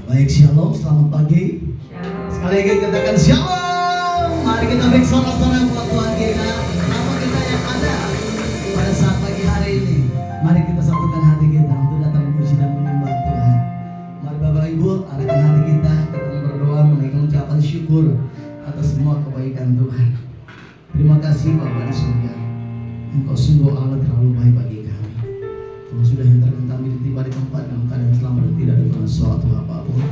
Baik, shalom, selamat pagi. Sekali lagi katakan shalom. Mari kita beri sorak-sorai buat Tuhan kita. Nama kita yang ada pada saat pagi hari ini. Mari kita satukan hati kita untuk datang memuji dan menyembah Tuhan. Mari Bapak Ibu, arahkan hati kita. Kita berdoa menaikkan ucapan syukur atas semua kebaikan Tuhan. Terima kasih Bapak di surga. Engkau sungguh Allah terlalu baik bagi kami. Tuhan sudah hantarkan kami tiba di tempat dalam keadaan selamat dan tidak ada suatu apapun.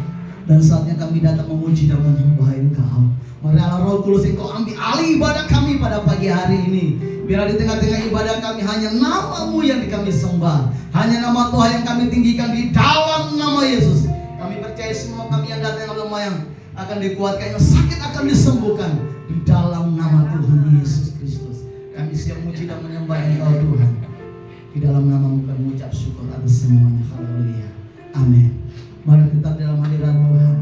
Dan saatnya kami datang memuji dan menyembah Engkau. Mari Allah Roh Kudus, Engkau ambil alih ibadah kami pada pagi hari ini. Biar di tengah-tengah ibadah kami hanya nama-Mu yang kami sembah, hanya nama Tuhan yang kami tinggikan di dalam nama Yesus. Kami percaya semua kami yang datang yang lemah yang akan dikuatkan, yang sakit akan disembuhkan di dalam nama Tuhan Yesus Kristus. Kami siap memuji dan menyembah Engkau Tuhan. Di dalam nama-Mu kami mengucap syukur atas semuanya. Haleluya. Amin. Mari tetap dalam hadirat Tuhan.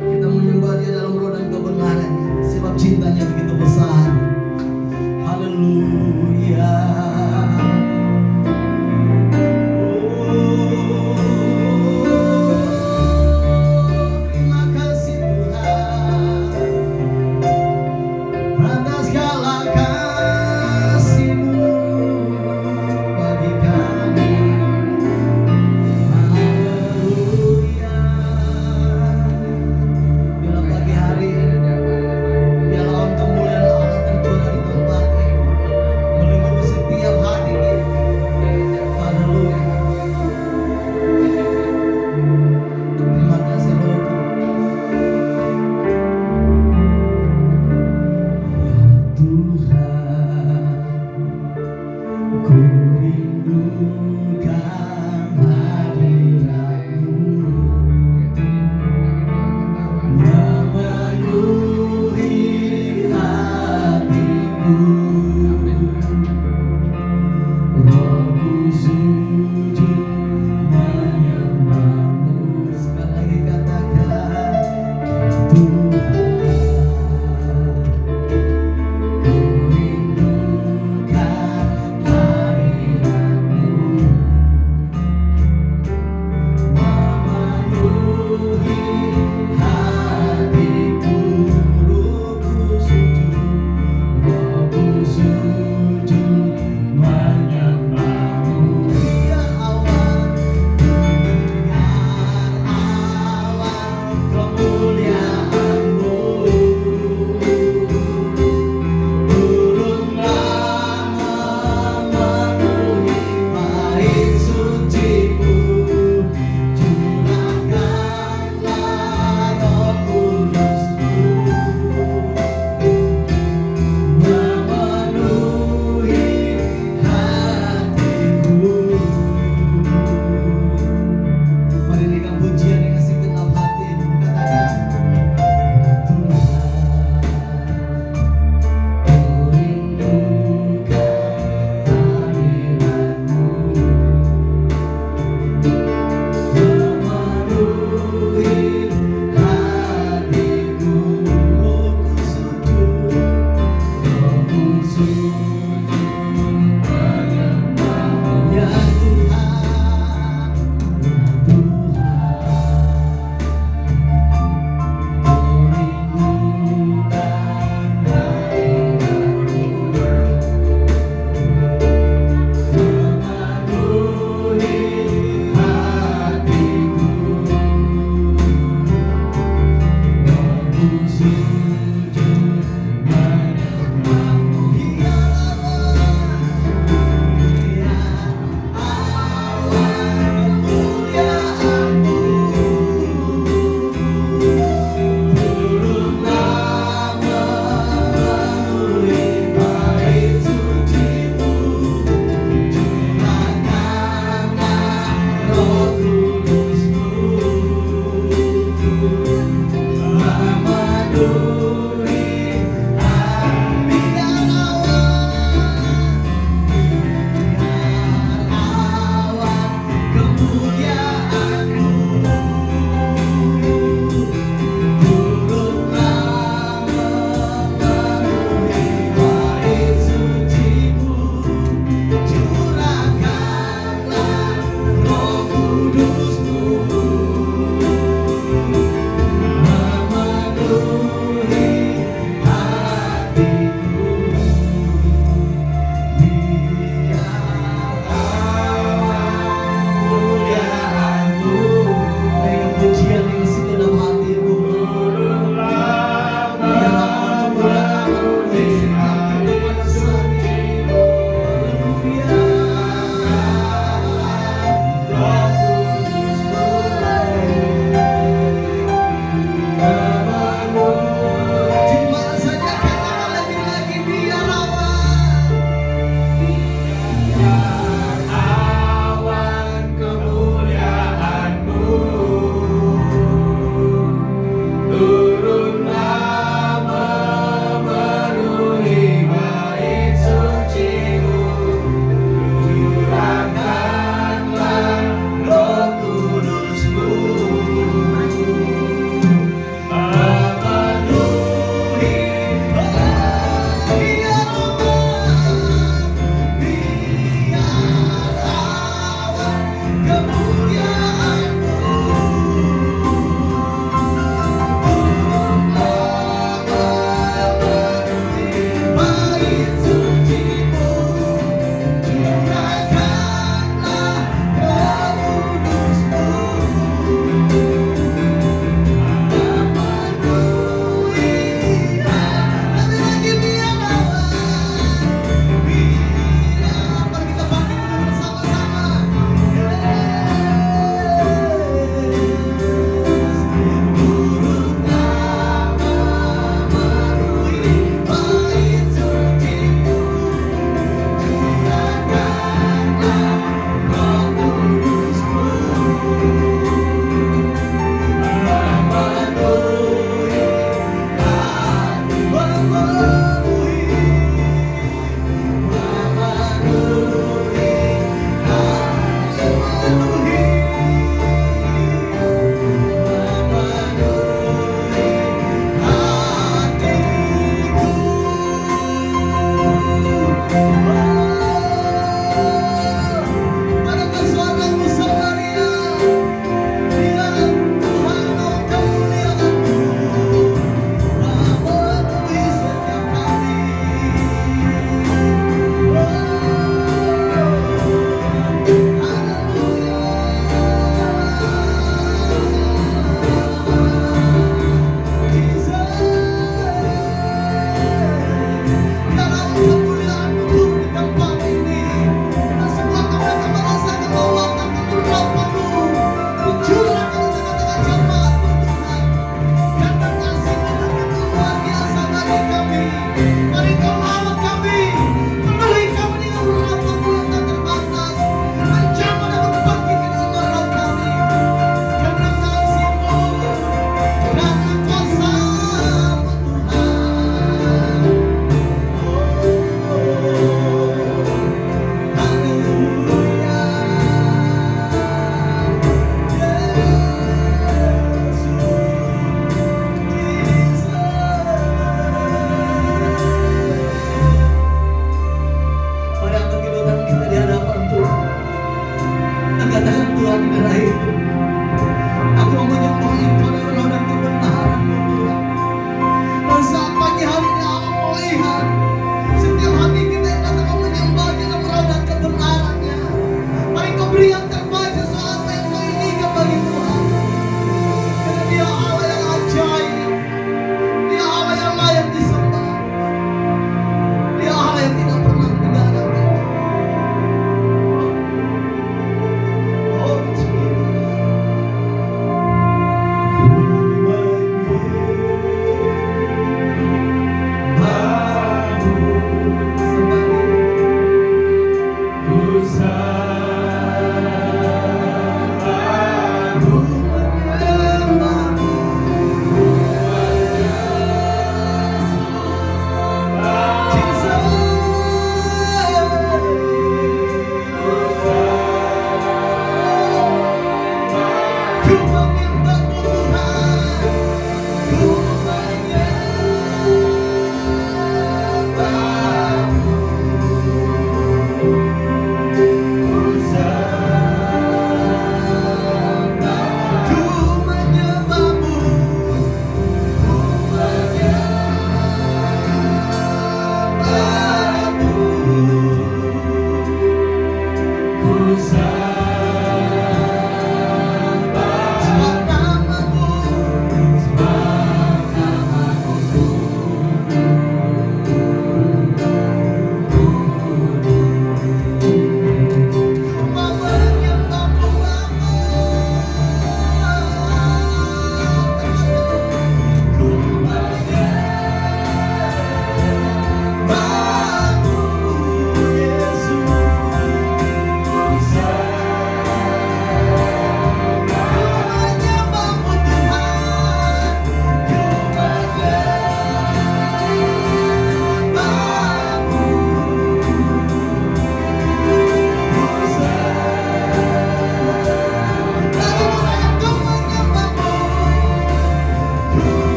Kita menyembah Dia dalam roh dan kebenarannya, sebab cintanya begitu besar. Haleluya.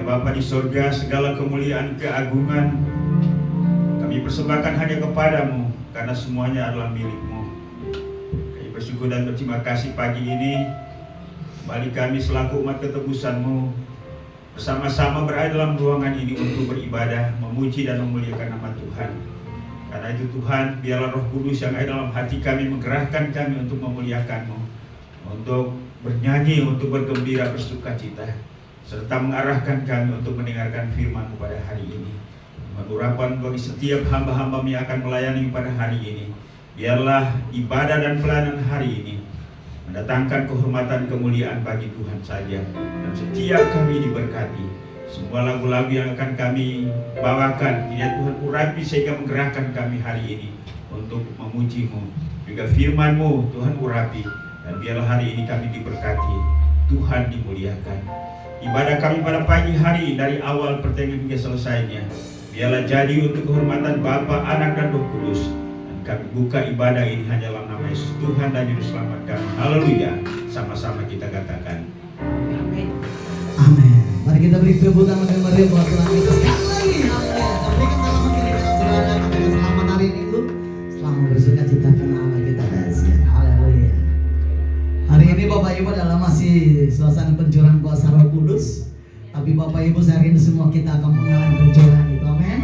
Bapa di surga, segala kemuliaan keagungan kami persembahkan hanya kepadamu, karena semuanya adalah milikmu. Kami bersyukur dan berterima kasih pagi ini kembali kami selaku umat ketebusanmu bersama-sama berada dalam ruangan ini untuk beribadah, memuji dan memuliakan nama Tuhan. Karena itu Tuhan, biarlah Roh Kudus yang ada dalam hati kami menggerakkan kami untuk memuliakan-Mu, untuk bernyanyi, untuk bergembira, bersukacita, serta mengarahkan kami untuk mendengarkan firman-Mu pada hari ini. Urapan bagi setiap hamba-hamba-Mu yang akan melayani pada hari ini. Biarlah ibadah dan pelayanan hari ini mendatangkan kehormatan kemuliaan bagi Tuhan saja. Dan setiap kami diberkati. Semua lagu-lagu yang akan kami bawakan, biar Tuhan urapi sehingga menggerakkan kami hari ini untuk memuji-Mu. Juga firman-Mu Tuhan urapi. Dan biarlah hari ini kami diberkati, Tuhan dimuliakan. Ibadah kami pada pagi hari dari awal pertengahan hingga selesainya, biarlah jadi untuk kehormatan Bapa, Anak dan Roh Kudus. Dan kami buka ibadah ini hanya dalam nama Yesus Tuhan dan Juru Selamat kami. Haleluya. Sama-sama kita katakan amin. Amin. Mari kita beri tepuk tangan yang meriah buat Tuhan kita sekali lagi. Haleluya. Berikan selamat kita dengan saudara, katakan selamat hari Minggu. Selamat bersukacita karena Allah kita dahsyat. Haleluya. Hari ini Bapak Ibu adalah masih suasana pencurahan kuasa Roh Kudus. Tapi Bapak Ibu, hari ini semua kita akan mengalami pencurahan itu. Amin.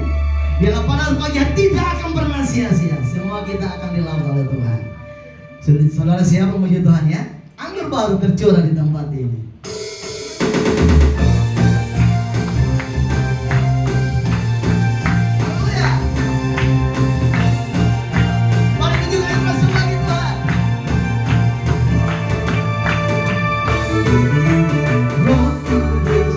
Biarlah panas pagi tidak akan pernah sia-sia. Semua kita akan dilaut oleh Tuhan. Saudara siap memuji Tuhan ya? Anggur baru tercurah di tempat ini. Roh Kudus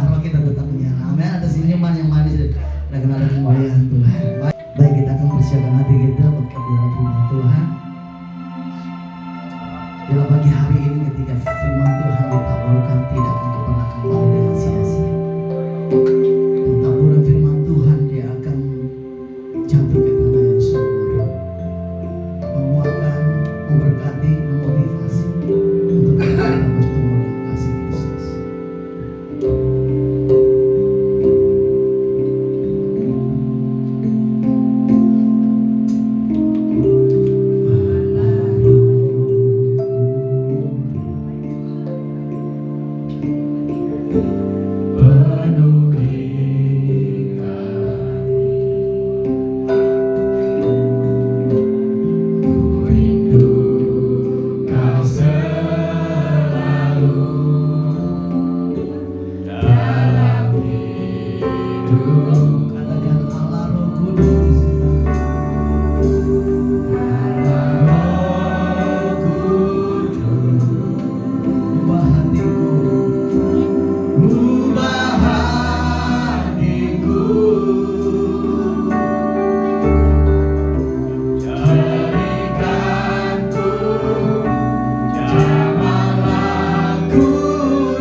roh kita tetap menyala. Amin. Ada senyuman yang manis dan kenal kemuliaan Tuhan. Baik, kita akan persiapkan hati kita untuk dalam firman Tuhan. Dalam pagi hari ini ketika firman Tuhan ditaburkan tidak akan pernah kembali dengan sia-sia. Dan taburan firman Tuhan dia akan jatuh ke tanah yang subur, menguatkan, memberkati, memotivasi untuk kita bertumbuh dalam kasih Kristus. Katakan Allah Roh Kudus. Ubah hatiku, ubah hatiku, jadikanku jamalah ku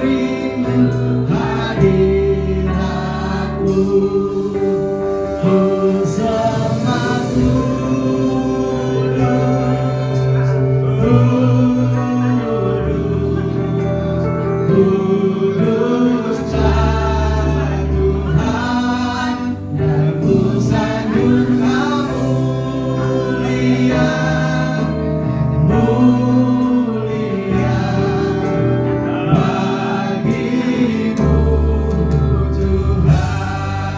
rindu hadiratmu. Kudus Tuhan, dan ku sanjung Kamu mulia, mulia bagimu Tuhan.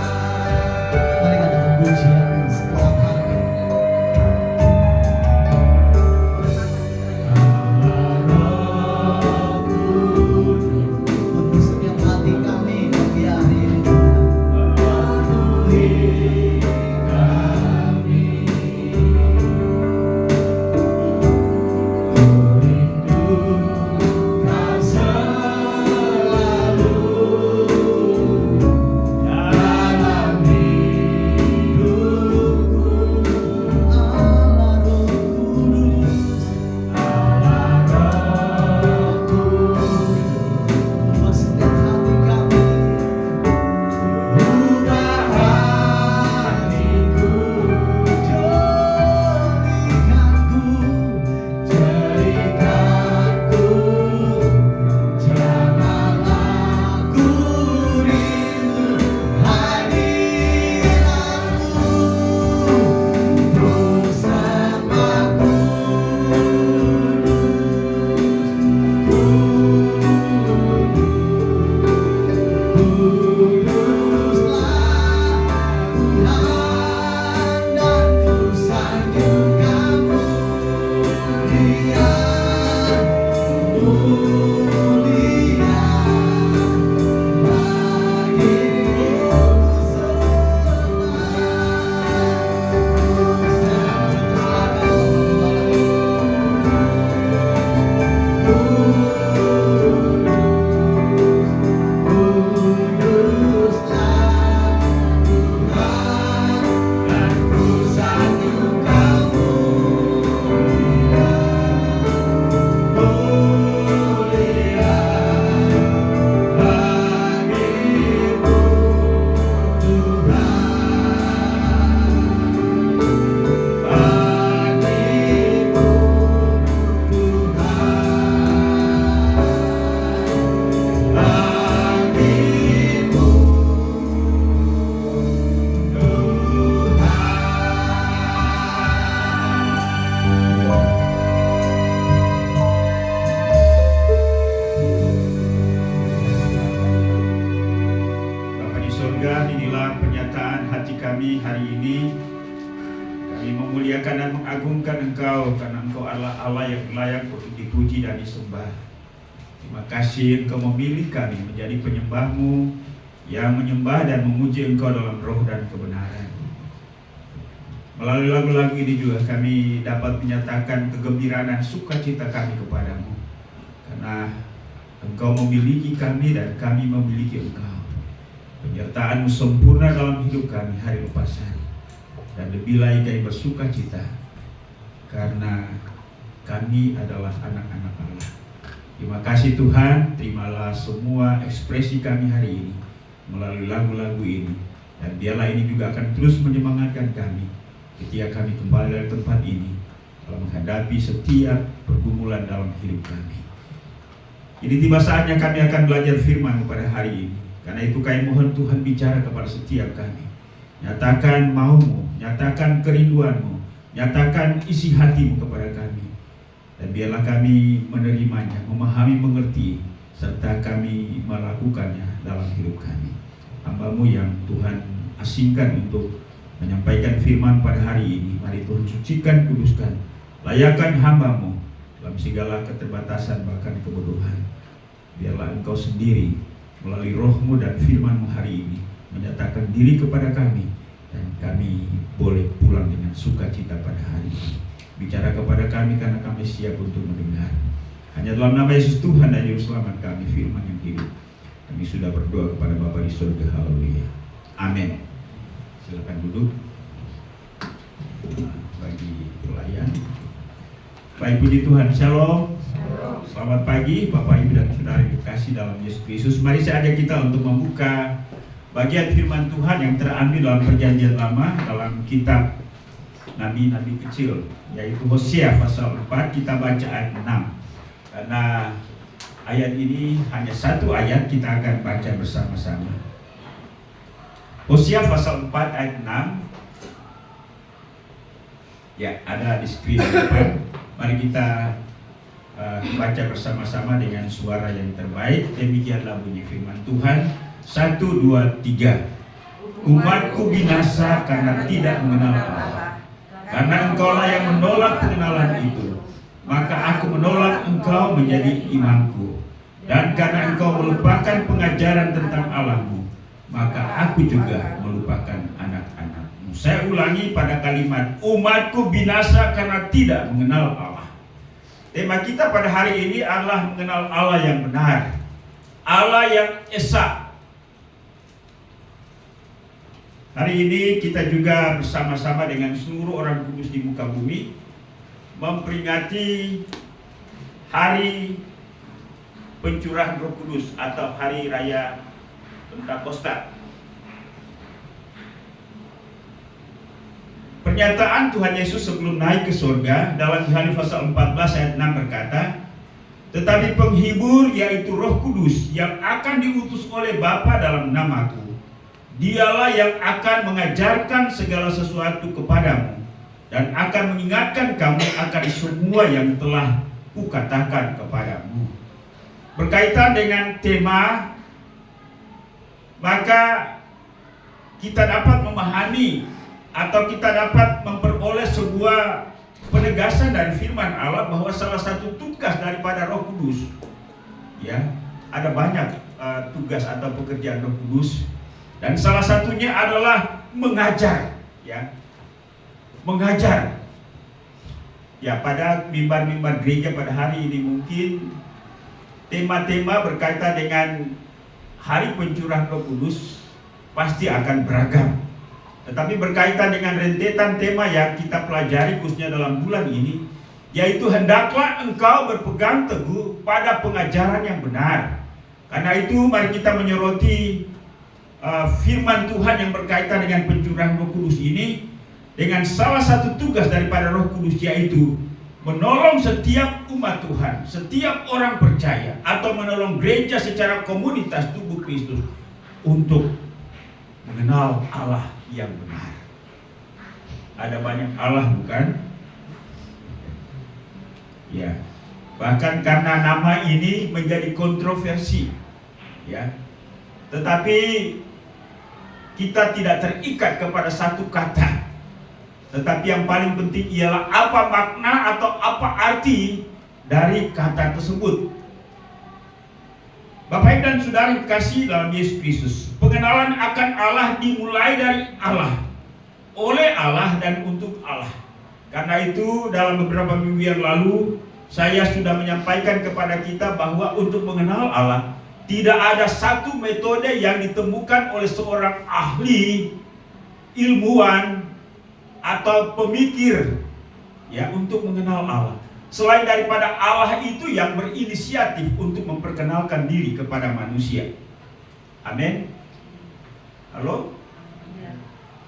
Mari katakan pujian setiap hari. Untuk setiap hati kami pagi hari ini penuhi kami. Ku rindu Kau selalu dalam hidupku. Allah Roh Kudus, Allah Roh Kudus, ubah setiap hati kami, ubah hatiku, jadikanku jamalah ku rindu hadiratmu bersamaku. Kuduslah Tuhan, dan ku sanjung Kamu mulia, mulia bagimu Kuduslah Tuhan, dan ku sanjung Kamu mulia, mulia bagimu Tuhan, bagimu Tuhan, bagimu Bapa di surga, inilah pernyataan hati kami hari ini. Kami memuliakan dan mengagungkan Engkau karena Engkau adalah Allah yang layak untuk dipuji dan disembah. Terima kasih Engkau memilih kami menjadi penyembah-Mu yang menyembah dan memuji Engkau dalam roh dan kebenaran. Melalui lagu-lagu ini juga kami dapat menyatakan kegembiraan dan sukacita kami kepadamu, karena Engkau memiliki kami dan kami memiliki Engkau. Penyertaan-Mu sempurna dalam hidup kami hari lepas hari. Dan lebih lagi kami bersuka cita karena kami adalah anak-anak Allah. Terima kasih Tuhan, terimalah semua ekspresi kami hari ini melalui lagu-lagu ini. Dan biarlah ini juga akan terus menyemangatkan kami ketika kami kembali dari tempat ini dalam menghadapi setiap pergumulan dalam hidup kami. Ini tiba saatnya kami akan belajar firman pada hari ini. Karena itu kami mohon Tuhan bicara kepada setiap kami. Nyatakan mau-Mu, nyatakan kerinduan-Mu, nyatakan isi hati-Mu kepada kami. Dan biarlah kami menerimanya, memahami, mengerti, serta kami melakukannya dalam hidup kami. Hamba-Mu yang Tuhan asingkan untuk menyampaikan firman pada hari ini, mari Tuhan sucikan, kuduskan, layakkan hamba-Mu dalam segala keterbatasan bahkan kebodohan. Biarlah Engkau sendiri melalui Roh-Mu dan firman-Mu hari ini menyatakan diri kepada kami, dan kami boleh pulang dengan sukacita pada hari ini. Bicara kepada kami karena kami siap untuk mendengar. Hanya dalam nama Yesus Tuhan dan Juru Selamat kami, firman yang hidup. Kami sudah berdoa kepada Bapa di surga. Haleluya. Amin. Silakan duduk. Bagi pelayan. Baik, puji Tuhan. Shalom. Selamat pagi Bapak Ibu dan Saudara yang dikasihi dalam Yesus Kristus. Mari saya ajak kita untuk membuka bagian firman Tuhan yang terambil dalam Perjanjian Lama dalam kitab Nabi-Nabi kecil, yaitu Hosea pasal 4. Kita baca ayat 6. Karena ayat ini hanya satu ayat, kita akan baca bersama-sama. Hosea pasal 4 ayat 6. Ya, ada di screen depan. Mari kita baca bersama-sama dengan suara yang terbaik. Demikianlah bunyi firman Tuhan. 1, 2, 3. Umatku binasa karena tidak mengenal Allah. Karena engkaulah yang menolak pengenalan itu, maka aku menolak engkau menjadi imamku. Dan karena engkau melupakan pengajaran tentang Allahmu, maka aku juga melupakan anak-anakmu. Saya ulangi pada kalimat, umatku binasa karena tidak mengenal Allah. Tema kita pada hari ini adalah mengenal Allah yang benar, Allah yang esa. Hari ini kita juga bersama-sama dengan seluruh orang kudus di muka bumi memperingati hari pencurahan Roh Kudus atau hari raya Pentakosta. Pernyataan Tuhan Yesus sebelum naik ke surga dalam Yohanes pasal 14 ayat 6 berkata, tetapi penghibur yaitu Roh Kudus yang akan diutus oleh Bapa dalam namaku, dialah yang akan mengajarkan segala sesuatu kepadamu dan akan mengingatkan kamu akan semua yang telah kukatakan kepadamu. Berkaitan dengan tema, maka kita dapat memahami atau kita dapat memperoleh sebuah penegasan dari firman Allah bahwa salah satu tugas daripada Roh Kudus, ya, ada banyak tugas atau pekerjaan Roh Kudus, dan salah satunya adalah mengajar, ya, mengajar. Ya, pada mimbar-mimbar gereja pada hari ini mungkin tema-tema berkaitan dengan hari pencurahan Roh Kudus pasti akan beragam. Tetapi berkaitan dengan rentetan tema yang kita pelajari khususnya dalam bulan ini, yaitu hendaklah engkau berpegang teguh pada pengajaran yang benar. Karena itu mari kita menyoroti firman Tuhan yang berkaitan dengan pencurahan Roh Kudus ini dengan salah satu tugas daripada Roh Kudus, yaitu menolong setiap umat Tuhan, setiap orang percaya, atau menolong gereja secara komunitas tubuh Kristus untuk mengenal Allah yang benar. Ada banyak Allah, bukan? Ya, bahkan karena nama ini menjadi kontroversi, ya. Tetapi kita tidak terikat kepada satu kata. Tetapi yang paling penting ialah apa makna atau apa arti dari kata tersebut. Bapak Ibu dan Saudara yang dikasihi dalam Yesus Kristus, pengenalan akan Allah dimulai dari Allah, oleh Allah dan untuk Allah. Karena itu dalam beberapa minggu yang lalu saya sudah menyampaikan kepada kita bahwa untuk mengenal Allah Tidak ada satu metode yang ditemukan oleh seorang ahli, ilmuwan, atau pemikir ya untuk mengenal Allah. Selain daripada Allah itu yang berinisiatif untuk memperkenalkan diri kepada manusia. Amin. Halo?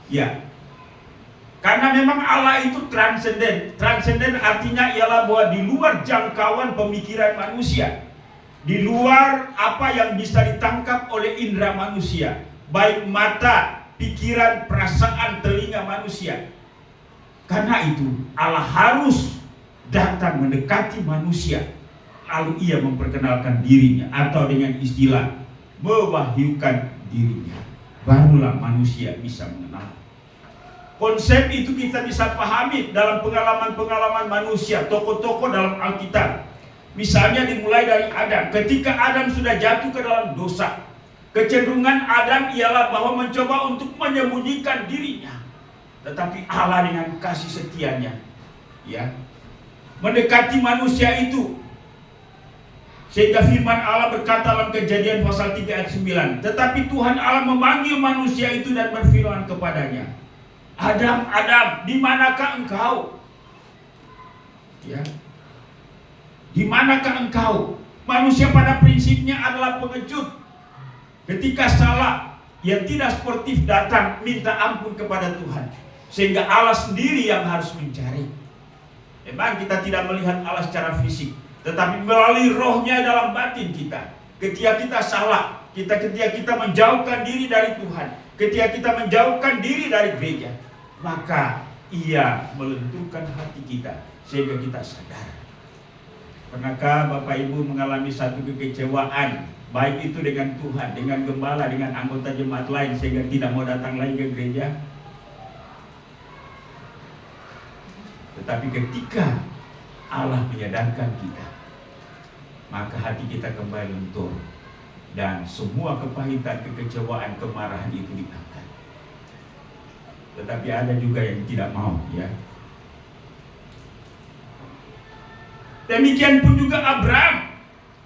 Ya. Karena memang Allah itu transenden. Transenden artinya ialah bahwa di luar jangkauan pemikiran manusia. Di luar apa yang bisa ditangkap oleh indera manusia, baik mata, pikiran, perasaan, telinga manusia. Karena itu Allah harus datang mendekati manusia, lalu ia memperkenalkan dirinya, atau dengan istilah mewahyukan dirinya. Barulah manusia bisa mengenal. Konsep itu kita bisa pahami dalam pengalaman-pengalaman manusia, tokoh-tokoh dalam Alkitab. Misalnya dimulai dari Adam. Ketika Adam sudah jatuh ke dalam dosa, kecenderungan Adam ialah bahwa mencoba untuk menyembunyikan dirinya. Tetapi Allah dengan kasih setianya, ya, mendekati manusia itu. Sehingga firman Allah berkata dalam Kejadian pasal 3 ayat 9, tetapi Tuhan Allah memanggil manusia itu dan berfirman kepadanya, Adam, Adam, di manakah engkau? Ya. Di manakah engkau? Manusia pada prinsipnya adalah pengecut. Ketika salah, yang tidak sportif datang minta ampun kepada Tuhan. Sehingga Allah sendiri yang harus mencari. Memang kita tidak melihat Allah secara fisik, tetapi melalui rohnya dalam batin kita. Ketika kita salah, ketika kita menjauhkan diri dari Tuhan, ketika kita menjauhkan diri dari gereja, maka ia melenturkan hati kita sehingga kita sadar. Pernahkah Bapak Ibu mengalami satu kekecewaan, baik itu dengan Tuhan, dengan gembala, dengan anggota jemaat lain, sehingga tidak mau datang lagi ke gereja? Tetapi ketika Allah menyadarkan kita, maka hati kita kembali lentur, dan semua kepahitan, kekecewaan, kemarahan itu diangkat. Tetapi ada juga yang tidak mau, ya. Demikian pun juga Abraham,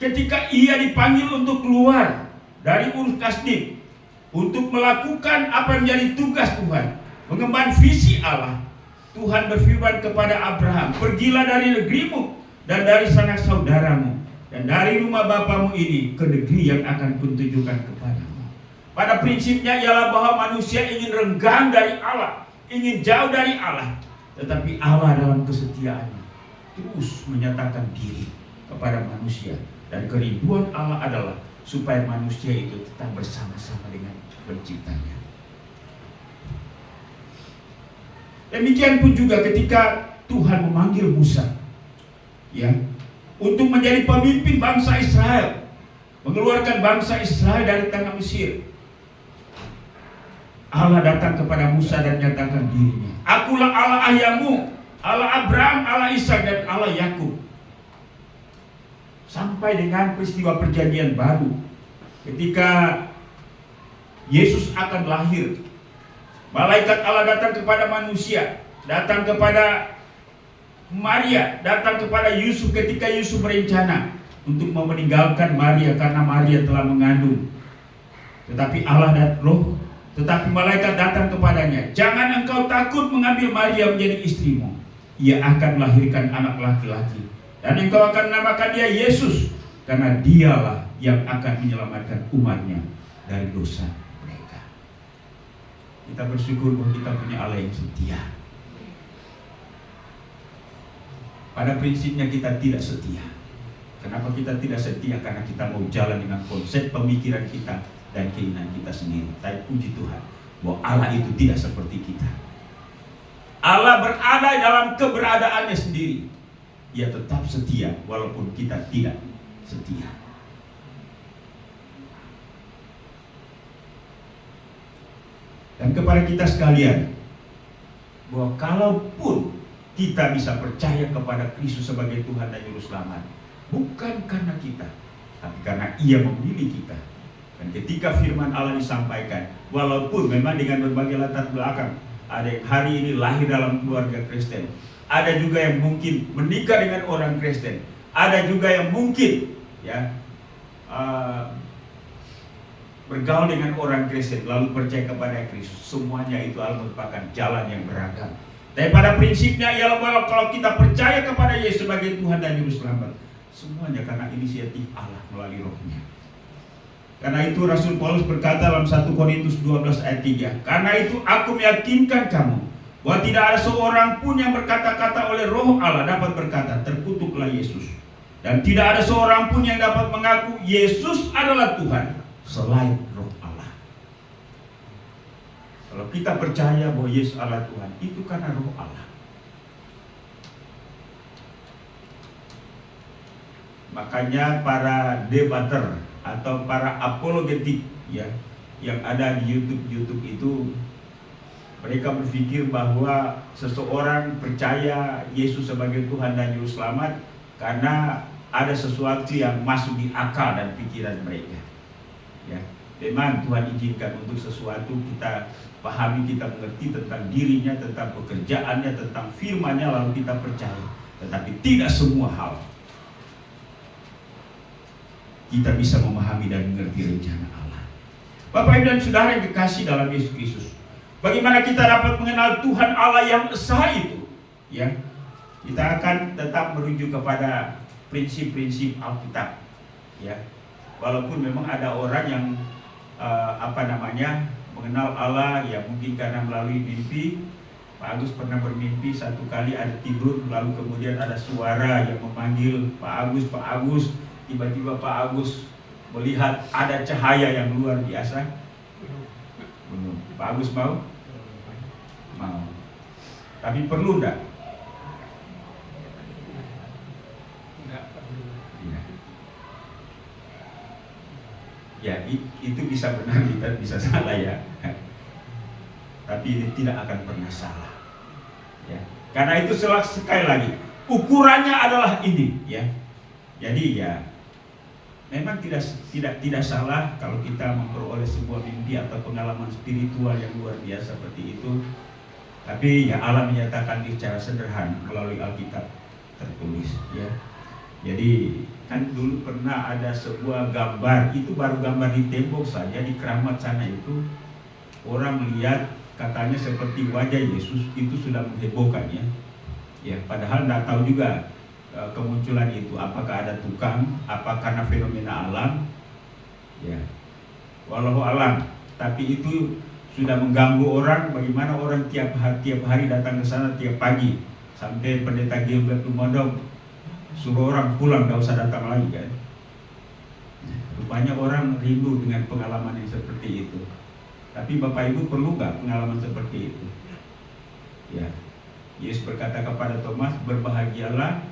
ketika ia dipanggil untuk keluar dari Ur Kasdim untuk melakukan apa yang menjadi tugas Tuhan, mengemban visi Allah. Tuhan berfirman kepada Abraham, pergilah dari negerimu dan dari sanak saudaramu dan dari rumah bapamu ini ke negeri yang akan kutunjukkan kepadamu. Pada prinsipnya ialah bahwa manusia ingin renggang dari Allah, ingin jauh dari Allah, tetapi Allah dalam kesetiaannya terus menyatakan diri kepada manusia, dan kerinduan Allah adalah supaya manusia itu tetap bersama-sama dengan penciptanya. Demikian pun juga ketika Tuhan memanggil Musa, ya, untuk menjadi pemimpin bangsa Israel, mengeluarkan bangsa Israel dari tanah Mesir. Allah datang kepada Musa dan menyatakan dirinya, Akulah Allah ayahmu, Allah Abraham, Allah Ishak, dan Allah Yakub. Sampai dengan peristiwa perjanjian baru, ketika Yesus akan lahir, malaikat Allah datang kepada manusia, datang kepada Maria, datang kepada Yusuf ketika Yusuf berencana untuk meninggalkan Maria karena Maria telah mengandung. Tetapi Allah dan Roh, tetapi malaikat datang kepadanya, jangan engkau takut mengambil Maria menjadi istrimu. Ia akan melahirkan anak laki-laki, dan engkau akan menamakan dia Yesus, karena dialah yang akan menyelamatkan umatnya dari dosa mereka. Kita bersyukur bahwa kita punya Allah yang setia. Pada prinsipnya kita tidak setia. Kenapa kita tidak setia? Karena kita mau jalan dengan konsep pemikiran kita dan keinginan kita sendiri. Tapi puji Tuhan bahwa Allah itu tidak seperti kita. Allah berada dalam keberadaannya sendiri. Ia tetap setia walaupun kita tidak setia. Dan kepada kita sekalian, bahwa kalaupun kita bisa percaya kepada Kristus sebagai Tuhan dan Juru Selamat, bukan karena kita, tapi karena Ia memilih kita. Dan ketika firman Allah disampaikan, walaupun memang dengan berbagai latar belakang, ada yang hari ini lahir dalam keluarga Kristen, ada juga yang mungkin menikah dengan orang Kristen, ada juga yang mungkin ya bergaul dengan orang Kristen lalu percaya kepada Kristus, semuanya itu merupakan jalan yang beragam. Tapi pada prinsipnya ialah bahwa kalau kita percaya kepada Yesus sebagai Tuhan dan Juru Selamat, semuanya karena inisiatif Allah melalui Roh-Nya. Karena itu Rasul Paulus berkata dalam 1 Korintus 12 ayat 3, karena itu aku meyakinkan kamu bahwa tidak ada seorang pun yang berkata-kata oleh Roh Allah dapat berkata, terkutuklah Yesus. Dan tidak ada seorang pun yang dapat mengaku Yesus adalah Tuhan selain Roh Allah. Kalau kita percaya bahwa Yesus adalah Tuhan, itu karena Roh Allah. Makanya para debater atau para apologetik ya yang ada di YouTube itu, mereka berpikir bahwa seseorang percaya Yesus sebagai Tuhan dan Juru Selamat karena ada sesuatu yang masuk di akal dan pikiran mereka. Ya, memang Tuhan izinkan untuk sesuatu kita pahami, kita mengerti tentang dirinya, tentang pekerjaannya, tentang firman-Nya, lalu kita percaya. Tetapi tidak semua hal kita bisa memahami dan mengerti rencana Allah. Bapak Ibu dan Saudara yang dikasihi dalam Yesus Kristus, bagaimana kita dapat mengenal Tuhan Allah yang esa itu? Ya, kita akan tetap merujuk kepada prinsip-prinsip Alkitab. Ya, walaupun memang ada orang yang mengenal Allah ya mungkin karena melalui mimpi. Pak Agus pernah bermimpi satu kali ada tidur, lalu kemudian ada suara yang memanggil Pak Agus, Pak Agus. Tiba-tiba Pak Agus melihat ada cahaya yang luar biasa. Belum. Pak Agus mau? Mau. Tapi perlu enggak? Enggak perlu. Ya, itu bisa benar, bisa salah ya. Tapi ini tidak akan pernah salah. Ya. Karena itu sekali lagi, ukurannya adalah ini, ya. Jadi ya memang tidak salah kalau kita memperoleh sebuah mimpi atau pengalaman spiritual yang luar biasa seperti itu. Tapi ya Allah menyatakan secara sederhana melalui Alkitab tertulis ya. Jadi kan dulu pernah ada sebuah gambar, itu baru gambar di tembok saja di keramat sana itu, orang melihat katanya seperti wajah Yesus, itu sudah menghebohkan ya. Ya, padahal tidak tahu juga kemunculan itu apakah ada tukang, apa karena fenomena alam ya, wallahu alam. Tapi itu sudah mengganggu orang. Bagaimana orang tiap hari datang ke sana tiap pagi, sampai pendeta Gilbert Lumodong suruh orang pulang, gak usah datang lagi kan. Rupanya orang rindu dengan pengalaman yang seperti itu. Tapi Bapak Ibu perlu gak pengalaman seperti itu? Ya, Yesus berkata kepada Thomas, berbahagialah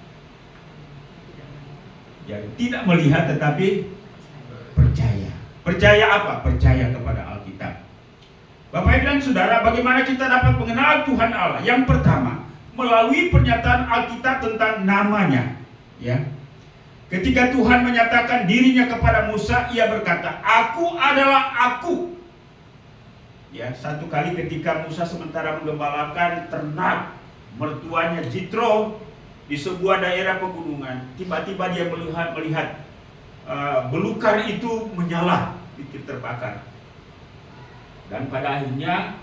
yang tidak melihat tetapi percaya. Percaya apa? Percaya kepada Alkitab. Bapak Ibu dan Saudara, bagaimana kita dapat mengenal Tuhan Allah? Yang pertama, melalui pernyataan Alkitab tentang namanya. Ya, ketika Tuhan menyatakan dirinya kepada Musa, ia berkata, "Aku adalah Aku." Ya, satu kali ketika Musa sementara menggembalakan ternak mertuanya Jitro di sebuah daerah pegunungan, tiba-tiba dia melihat belukar itu menyala, bikin terbakar. Dan pada akhirnya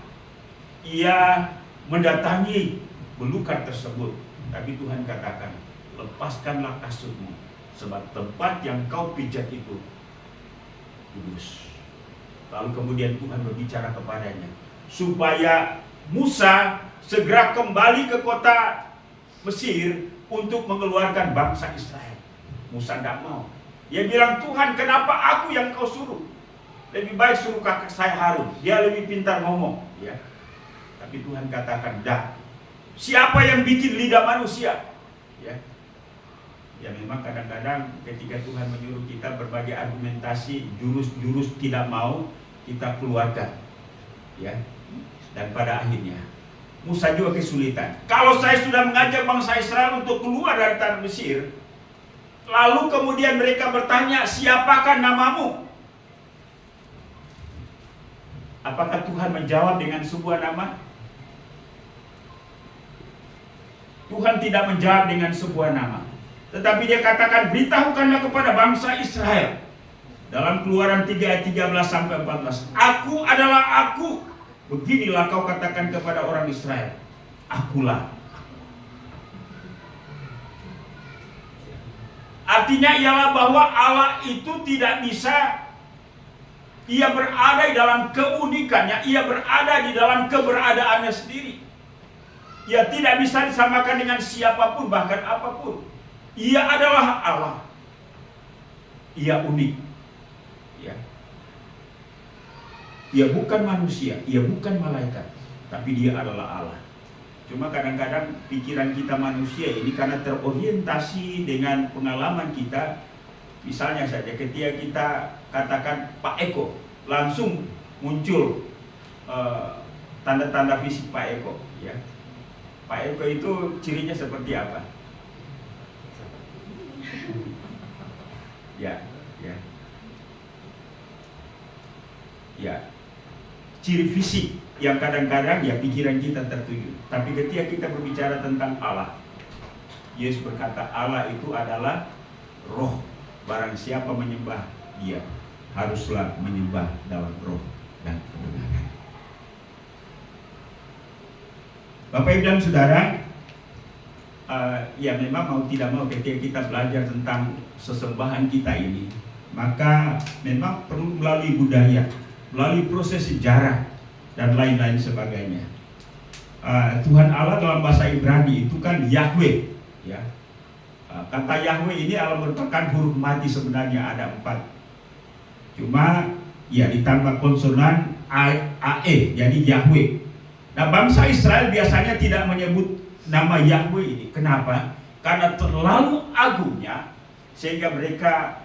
ia mendatangi belukar tersebut. Tapi Tuhan katakan, lepaskanlah kasutmu, sebab tempat yang kau pijat itu kudus. Lalu kemudian Tuhan berbicara kepadanya supaya Musa segera kembali ke kota Mesir untuk mengeluarkan bangsa Israel. Musa tidak mau. Dia bilang, Tuhan, kenapa aku yang kau suruh? Lebih baik suruh kakak saya Harun, dia lebih pintar ngomong ya. Tapi Tuhan katakan, dah, siapa yang bikin lidah manusia? Ya, ya memang kadang-kadang ketika Tuhan menyuruh kita berbagai argumentasi, jurus-jurus tidak mau kita keluarkan ya. Dan pada akhirnya Musa juga kesulitan. Kalau saya sudah mengajak bangsa Israel untuk keluar dari tanah Mesir, lalu kemudian mereka bertanya, siapakah namamu? Apakah Tuhan menjawab dengan sebuah nama? Tuhan tidak menjawab dengan sebuah nama. Tetapi dia katakan, beritahukanlah kepada bangsa Israel Dalam Keluaran 3 ayat 13 sampai 14. Aku adalah aku. Beginilah kau katakan kepada orang Israel. Akulah. Artinya ialah bahwa Allah itu tidak bisa, ia berada di dalam keunikannya, ia berada di dalam keberadaannya sendiri. Ia tidak bisa disamakan dengan siapapun, bahkan apapun. Ia adalah Allah. Ia unik. Ya. Ia bukan manusia, ia bukan malaikat, tapi dia adalah Allah. Cuma kadang-kadang pikiran kita manusia ini karena terorientasi dengan pengalaman kita. Misalnya saja ketika kita katakan Pak Eko, langsung muncul tanda-tanda fisik Pak Eko. Ya. Pak Eko itu cirinya seperti apa? Ya, ya. Ya, ciri fisik yang kadang-kadang ya pikiran kita tertuju. Tapi ketika kita berbicara tentang Allah, Yesus berkata Allah itu adalah roh. Barang siapa menyembah dia, haruslah menyembah dalam roh dan kebenaran. Bapak Ibu dan Saudara, ya memang mau tidak mau ketika kita belajar tentang sesembahan kita ini, maka memang perlu melalui budaya, melalui proses sejarah dan lain-lain sebagainya. Tuhan Allah dalam bahasa Ibrani itu kan Yahweh, ya. Kata Yahweh ini merupakan huruf mati, sebenarnya ada 4. Cuma ya ditambah konsonan AE, jadi Yahweh. Nah, bangsa Israel biasanya tidak menyebut nama Yahweh ini. Kenapa? Karena terlalu agungnya sehingga mereka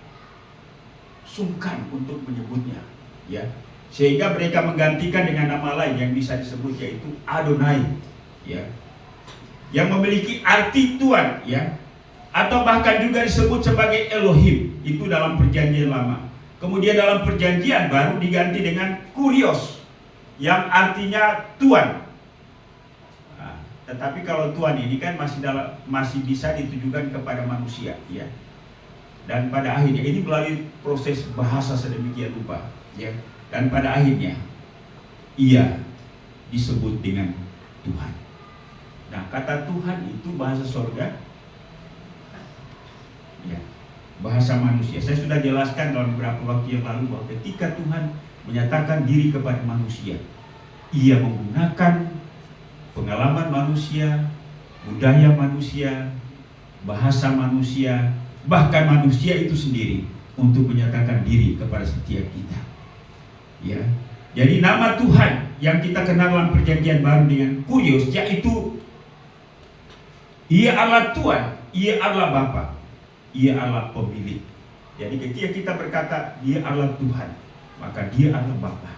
sungkan untuk menyebutnya, ya. Sehingga mereka menggantikan dengan nama lain yang bisa disebut, yaitu Adonai, ya, yang memiliki arti Tuhan, ya, atau bahkan juga disebut sebagai Elohim, itu dalam Perjanjian Lama. Kemudian dalam Perjanjian Baru diganti dengan Kurios, yang artinya Tuhan. Nah, tetapi kalau Tuhan ini kan masih bisa ditujukan kepada manusia, ya. Dan pada akhirnya ini melalui proses bahasa sedemikian rupa, ya. Dan pada akhirnya ia disebut dengan Tuhan. Nah, kata Tuhan itu bahasa surga, ya, bahasa manusia. Saya sudah jelaskan dalam beberapa waktu yang lalu bahwa ketika Tuhan menyatakan diri kepada manusia, ia menggunakan pengalaman manusia, budaya manusia, bahasa manusia, bahkan manusia itu sendiri untuk menyatakan diri kepada setiap kita. Ya, jadi nama Tuhan yang kita kenal dalam Perjanjian Baru dengan Kurios, yaitu ia adalah Tuhan, ia adalah Bapa, ia adalah pemilik. Jadi ketika kita berkata dia adalah Tuhan, maka dia adalah Bapa.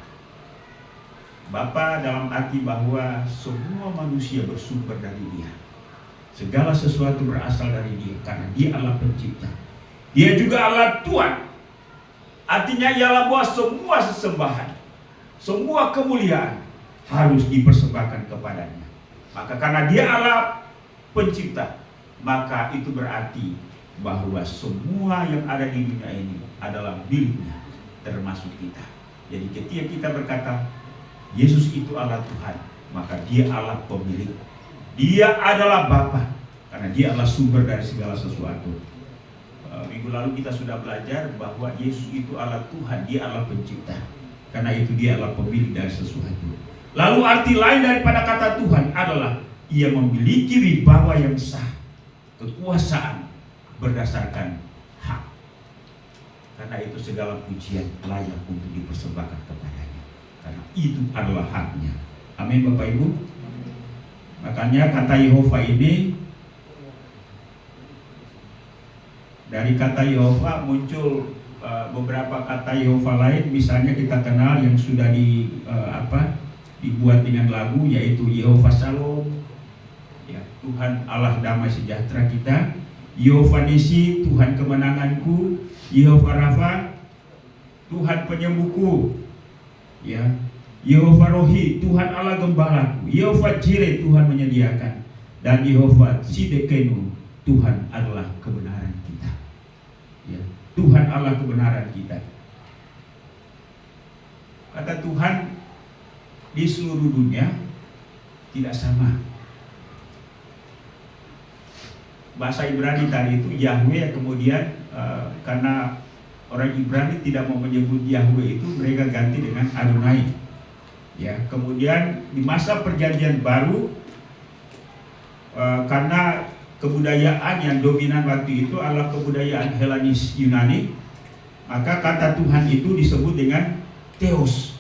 Bapa dalam arti bahwa semua manusia bersumber dari dia. Segala sesuatu berasal dari dia karena dia adalah pencipta. Dia juga adalah Tuhan. Artinya ialah bahwa semua sesembahan, semua kemuliaan harus dipersembahkan kepadanya. Maka karena dia adalah pencipta, maka itu berarti bahwa semua yang ada di dunia ini adalah miliknya, termasuk kita. Jadi ketika kita berkata Yesus itu adalah Tuhan, maka dia adalah pemilik. Dia adalah Bapa, karena dia adalah sumber dari segala sesuatu. Minggu lalu kita sudah belajar bahwa Yesus itu adalah Tuhan, dia adalah pencipta. Karena itu dia adalah pemilik dari sesuatu. Lalu arti lain daripada kata Tuhan adalah ia memiliki wibawa yang sah, kekuasaan berdasarkan hak. Karena itu segala pujian layak untuk dipersembahkan kepadanya, karena itu adalah haknya. Amin Bapak Ibu. Makanya kata Yehova ini, dari kata Yehova muncul beberapa kata Yehova lain. Misalnya kita kenal yang sudah dibuat dengan lagu, yaitu Yehova Shalom, ya, Tuhan Allah damai sejahtera kita. Yehova Nisi, Tuhan kemenanganku. Yehova Rafa, Tuhan penyembuhku, ya. Yehova Rohi, Tuhan Allah gembalaku. Yehova Jireh, Tuhan menyediakan. Dan Yehova Sidekenu, Tuhan adalah kebenaran kita. Ya, Tuhan Allah kebenaran kita. Kata Tuhan di seluruh dunia tidak sama. Bahasa Ibrani tadi itu Yahweh, kemudian karena orang Ibrani tidak mau menyebut Yahweh itu, mereka ganti dengan Adonai. Ya, kemudian di masa Perjanjian Baru, karena kebudayaan yang dominan waktu itu adalah kebudayaan Helenis Yunani, maka kata Tuhan itu disebut dengan Theos.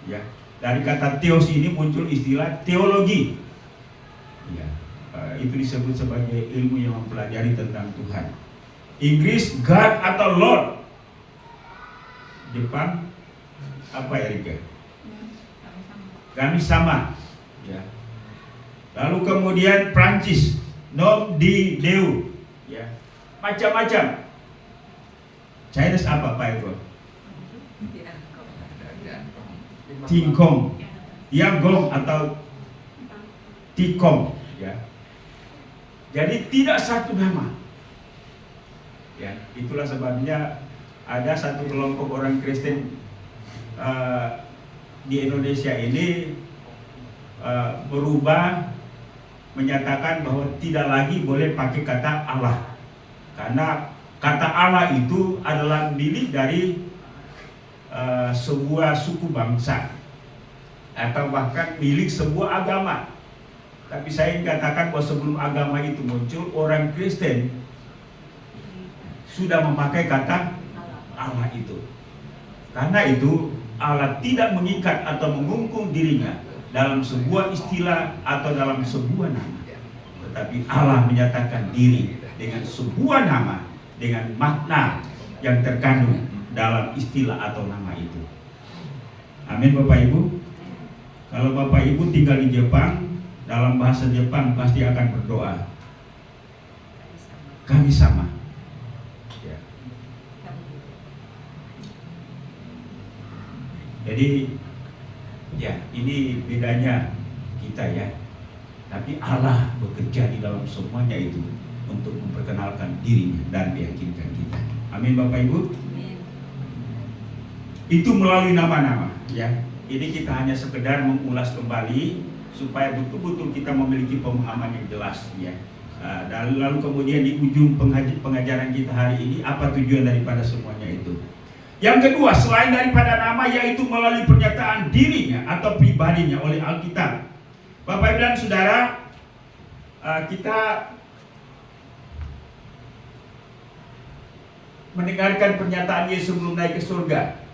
Ya, dari kata Theos ini muncul istilah teologi. Ya, itu disebut sebagai ilmu yang mempelajari tentang Tuhan. Inggris God atau Lord. Jepang apa ya, Rika? Kami sama. Ya. Lalu kemudian Prancis nom di Deu. Ya. Macam-macam. Chinese apa Pak Eko? Tingkong, Yanggong atau Tikong. Ya. Jadi tidak satu nama. Ya, itulah sebabnya ada satu kelompok orang Kristen di Indonesia ini berubah, menyatakan bahwa tidak lagi boleh pakai kata Allah, karena kata Allah itu adalah milik dari sebuah suku bangsa atau bahkan milik sebuah agama. Tapi saya ingin katakan bahwa sebelum agama itu muncul, orang Kristen sudah memakai kata Allah itu. Karena itu Allah tidak mengikat atau mengungkung dirinya dalam sebuah istilah atau dalam sebuah nama, tetapi Allah menyatakan diri dengan sebuah nama, dengan makna yang terkandung dalam istilah atau nama itu. Amin Bapak Ibu. Kalau Bapak Ibu tinggal di Jepang, dalam bahasa Jepang pasti akan berdoa, kami sama. Ya. Jadi ya, ini bedanya kita ya. Tapi Allah bekerja di dalam semuanya itu untuk memperkenalkan dirinya dan meyakinkan kita. Amin Bapak Ibu. Amin. Itu melalui nama-nama ya. Ini kita hanya sekedar mengulas kembali supaya betul-betul kita memiliki pemahaman yang jelas ya. Dan lalu kemudian di ujung pengajaran kita hari ini, apa tujuan daripada semuanya itu? Yang kedua, selain daripada nama, yaitu melalui pernyataan dirinya atau pribadinya oleh Alkitab. Bapak Ibu dan Saudara, kita mendengarkan pernyataan Yesus sebelum naik ke surga.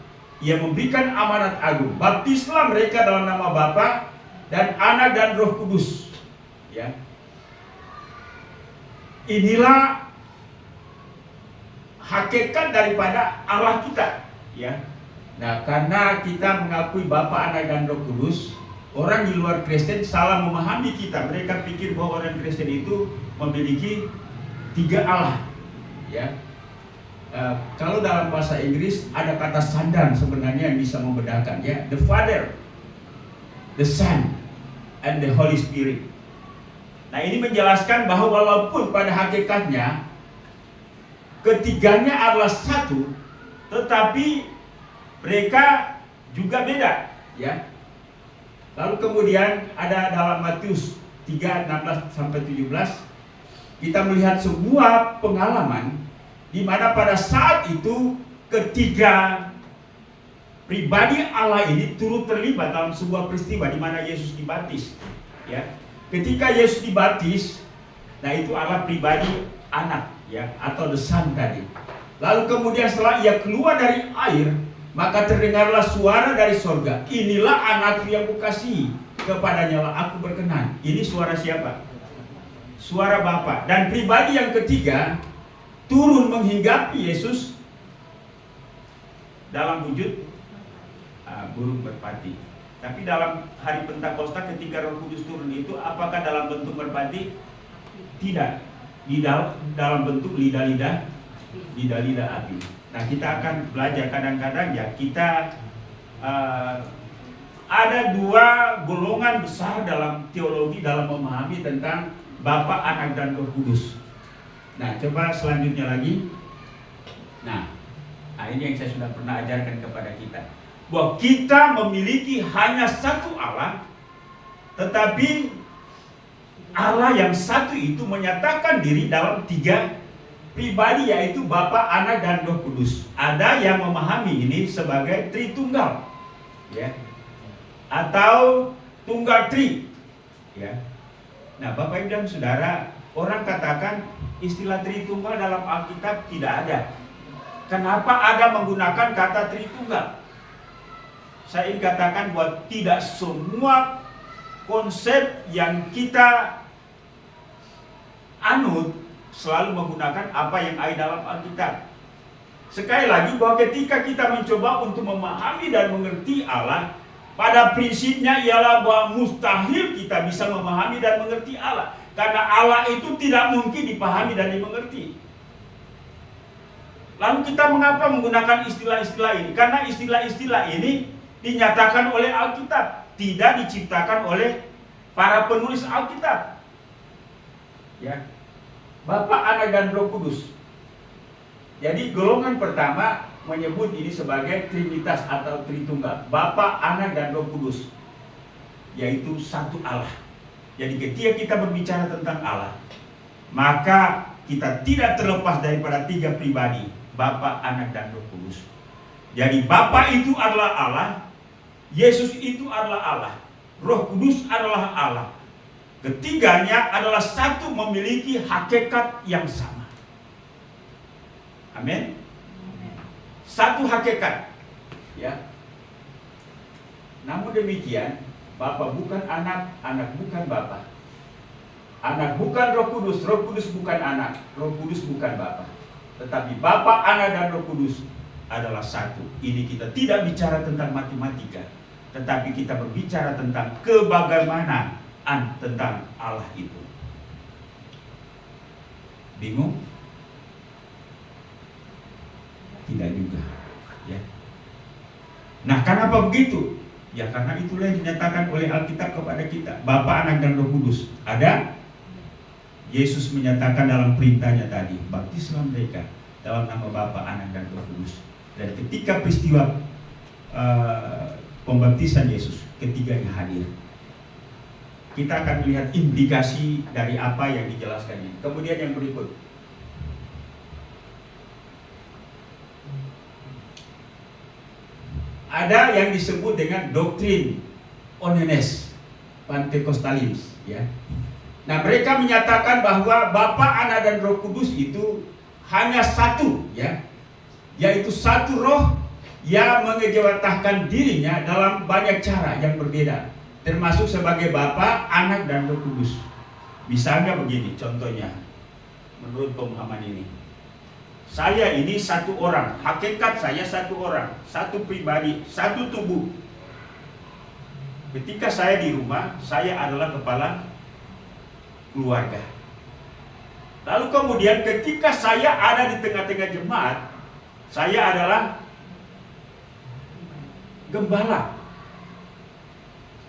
Ia memberikan amanat agung, baptislah mereka dalam nama Bapa dan Anak dan Roh Kudus. Ya. Inilah hakikat daripada Allah kita, ya. Nah, karena kita mengakui Bapa, Anak dan Roh Kudus, orang di luar Kristen salah memahami kita. Mereka pikir bahwa orang Kristen itu memiliki 3 Allah, ya. Kalau dalam bahasa Inggris ada kata sandan sebenarnya yang bisa membedakan, ya. The Father, the Son, and the Holy Spirit. Nah, ini menjelaskan bahwa walaupun pada hakikatnya ketiganya adalah satu, tetapi mereka juga beda, ya. Lalu kemudian ada dalam Matius 3:16-17 kita melihat sebuah pengalaman di mana pada saat itu ketiga pribadi Allah ini turut terlibat dalam sebuah peristiwa di mana Yesus dibaptis, ya. Ketika Yesus dibaptis, nah itu Allah pribadi anak, ya, atau the Son tadi. Lalu kemudian setelah ia keluar dari air, maka terdengarlah suara dari sorga, inilah anakku yang kukasihi, kepadanya lah aku berkenan. Ini suara siapa? Suara Bapa. Dan pribadi yang ketiga turun menghinggapi Yesus dalam wujud burung merpati. Tapi dalam hari Pentakosta ketika Roh Kudus turun itu, apakah dalam bentuk merpati? Tidak. Di dalam bentuk lidah-lidah api. Nah, kita akan belajar kadang-kadang ya, kita ada 2 golongan besar dalam teologi dalam memahami tentang Bapa, Anak dan Roh Kudus. Nah, coba selanjutnya lagi. Nah, ini yang saya sudah pernah ajarkan kepada kita. bahwa kita memiliki hanya satu Allah, tetapi Allah yang satu itu menyatakan diri dalam 3 pribadi, yaitu Bapa, Anak, dan Roh Kudus. Ada yang memahami ini sebagai Tritunggal, ya, atau Tunggal Tri, ya. Nah, Bapak Ibu dan Saudara, orang katakan istilah Tritunggal dalam Alkitab tidak ada. Kenapa ada menggunakan kata Tritunggal? Saya ingin katakan bahwa tidak semua konsep yang kita anut selalu menggunakan apa yang ada dalam Alkitab. Sekali lagi, bahwa ketika kita mencoba untuk memahami dan mengerti Allah, pada prinsipnya ialah bahwa mustahil kita bisa memahami dan mengerti Allah, karena Allah itu tidak mungkin dipahami dan dimengerti. Lalu kita mengapa menggunakan istilah-istilah ini? Karena istilah-istilah ini dinyatakan oleh Alkitab, tidak diciptakan oleh para penulis Alkitab. Ya. Bapa, Anak, dan Roh Kudus. Jadi golongan pertama menyebut ini sebagai Trinitas atau Tritunggal. Bapa, Anak, dan Roh Kudus, yaitu satu Allah. Jadi ketika kita berbicara tentang Allah, maka kita tidak terlepas daripada 3 pribadi, Bapa, Anak, dan Roh Kudus. Jadi Bapa itu adalah Allah, Yesus itu adalah Allah, Roh Kudus adalah Allah. Ketiganya adalah satu, memiliki hakikat yang sama. Amin. Satu hakikat, ya. Namun demikian, Bapa bukan anak, anak bukan Bapa. Anak bukan Roh Kudus bukan anak, Roh Kudus bukan Bapa. Tetapi Bapa, Anak, dan Roh Kudus adalah satu. Ini kita tidak bicara tentang matematika, tetapi kita berbicara tentang kebagaimanaan tentang Allah itu. Bingung? Tidak juga, ya. Nah, kenapa begitu? Ya karena itulah yang dinyatakan oleh Alkitab kepada kita. Bapa, Anak, dan Roh Kudus ada. Yesus menyatakan dalam perintahnya tadi, baptislah mereka dalam nama Bapa, Anak, dan Roh Kudus. Dan ketika peristiwa pembaptisan Yesus, ketiganya hadir. Kita akan melihat indikasi dari apa yang dijelaskannya. Kemudian yang berikut, ada yang disebut dengan doktrin Onenes Pentekostalis, ya. Nah, mereka menyatakan bahwa Bapa, Anak, dan Roh Kudus itu hanya satu, ya, yaitu satu roh yang mengejawantahkan dirinya dalam banyak cara yang berbeda, termasuk sebagai Bapa, Anak, dan Roh Kudus. Misalnya begini, contohnya, menurut pemahaman ini, saya ini satu orang, hakikat saya satu orang, satu pribadi, satu tubuh. Ketika saya di rumah, saya adalah kepala keluarga. Lalu kemudian ketika saya ada di tengah-tengah jemaat, saya adalah gembala.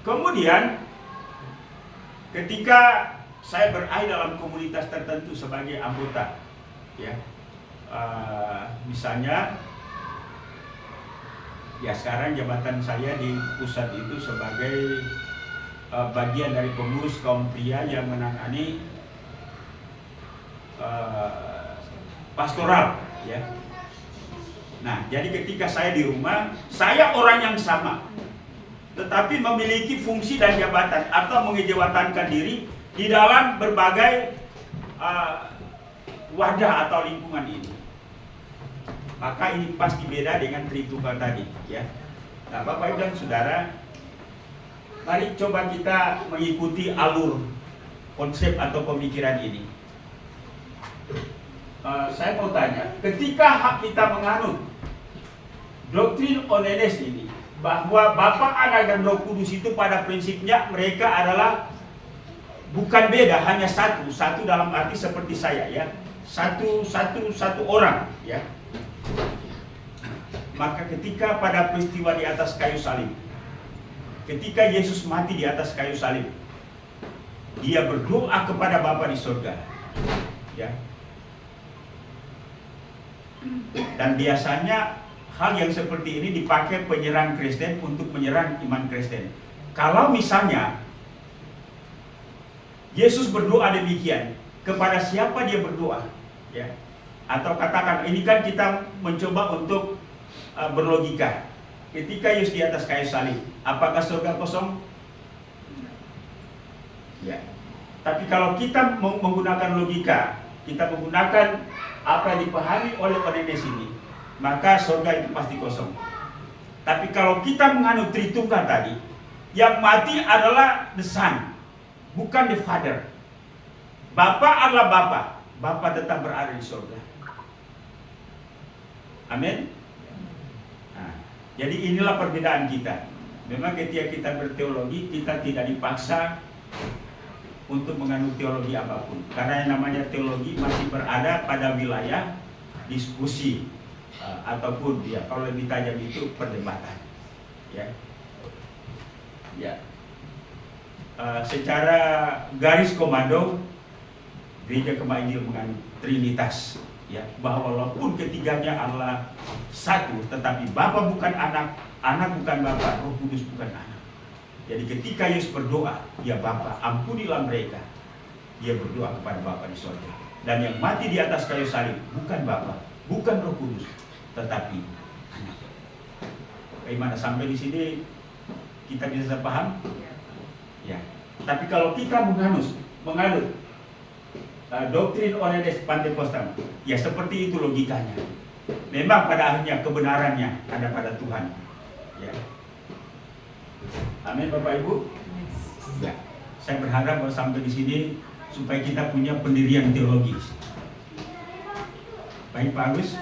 Kemudian ketika saya berada dalam komunitas tertentu sebagai anggota, ya, misalnya, ya sekarang jabatan saya di pusat itu sebagai bagian dari pengurus kaum pria yang menangani pastoral, ya. Nah, jadi ketika saya di rumah, saya orang yang sama, tetapi memiliki fungsi dan jabatan atau mengejawatankan diri di dalam berbagai wadah atau lingkungan ini. Maka ini pasti beda dengan Tritunggal tadi, ya. Nah, Bapak Ibu dan Saudara, mari coba kita mengikuti alur konsep atau pemikiran ini. Saya mau tanya, ketika kita menganut doktrin Onenes ini, bahwa Bapa, Anak, dan Roh Kudus itu pada prinsipnya mereka adalah bukan beda, hanya satu dalam arti seperti saya, ya, satu orang, ya. Maka ketika pada peristiwa di atas kayu salib, ketika Yesus mati di atas kayu salib, dia berdoa kepada Bapa di surga, ya. Dan biasanya hal yang seperti ini dipakai penyerang Kristen untuk menyerang iman Kristen. Kalau misalnya Yesus berdoa demikian, kepada siapa dia berdoa? Ya. Atau katakan, ini kan kita mencoba untuk berlogika. Ketika Yesus di atas kayu salib, apakah surga kosong? Ya. Tapi kalau kita menggunakan logika, kita menggunakan apa yang dipahami oleh Onenes ini, maka surga itu pasti kosong. Tapi kalau kita menganut Tritunggal tadi, yang mati adalah the Son, bukan the Father. Bapa adalah Bapa, Bapa tetap berada di surga. Amin. Nah, jadi inilah perbedaan kita. Memang ketika kita berteologi, kita tidak dipaksa untuk menganut teologi apapun, karena yang namanya teologi masih berada pada wilayah diskusi ataupun ya kalau lebih tajam itu perdebatan. Ya. Ya. Secara garis komando, Gereja Kembang Injil menganut Trinitas, ya, bahwa walaupun ketiganya adalah satu, tetapi Bapa bukan anak, anak bukan Bapa, Roh Kudus bukan anak. Jadi ketika Yesus berdoa, ya Bapa, ampunilah mereka, dia berdoa kepada Bapa di surga. Dan yang mati di atas kayu salib bukan Bapa, bukan Roh Kudus, tetapi anak. Bagaimana sampai di sini kita bisa paham? Ya. Tapi kalau kita menganut doktrin Onenes Pantekostal, ya seperti itu logikanya. Memang pada akhirnya kebenarannya ada pada Tuhan. Ya. Amin Bapak Ibu. Ya. Saya berharap bahwa sampai di sini supaya kita punya pendirian teologis. Baik Pak Agus.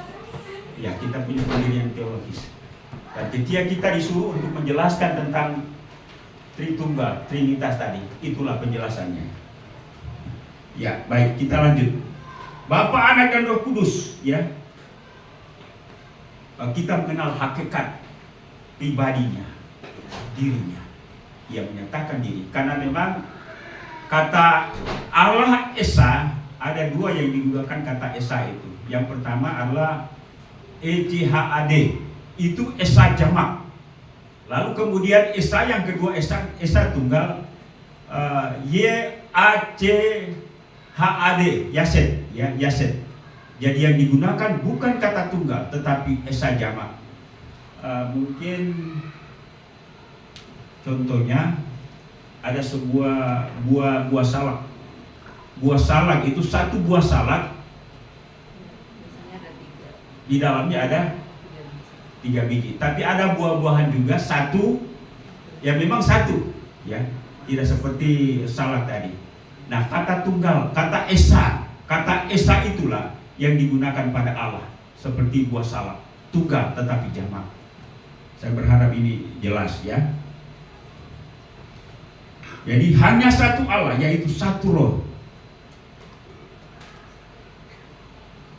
Ya, kita punya pendirian teologis. Dan ketika kita disuruh untuk menjelaskan tentang Tritunggal, Trinitas tadi, itulah penjelasannya. Ya, baik, kita lanjut. Bapa, Anak, dan Roh Kudus, ya. Kita mengenal hakikat pribadinya, dirinya. Ia menyatakan diri. Karena memang kata Allah Esa, ada dua yang digunakan kata Esa itu. Yang pertama adalah ECHAD, itu Esa jamak. Lalu kemudian Esa yang kedua Esa tunggal, YACHAD, Yaset, ya, Yaset. Jadi yang digunakan bukan kata tunggal tetapi Esa jamak. Mungkin contohnya ada sebuah buah salak. Buah salak itu satu buah salak, di dalamnya ada 3 biji. Tapi ada buah-buahan juga satu, ya memang satu, ya tidak seperti salak tadi. Nah kata tunggal, kata esa itulah yang digunakan pada Allah seperti buah salak, tunggal tetapi jamak. Saya berharap ini jelas ya. Jadi hanya satu Allah, yaitu satu Roh.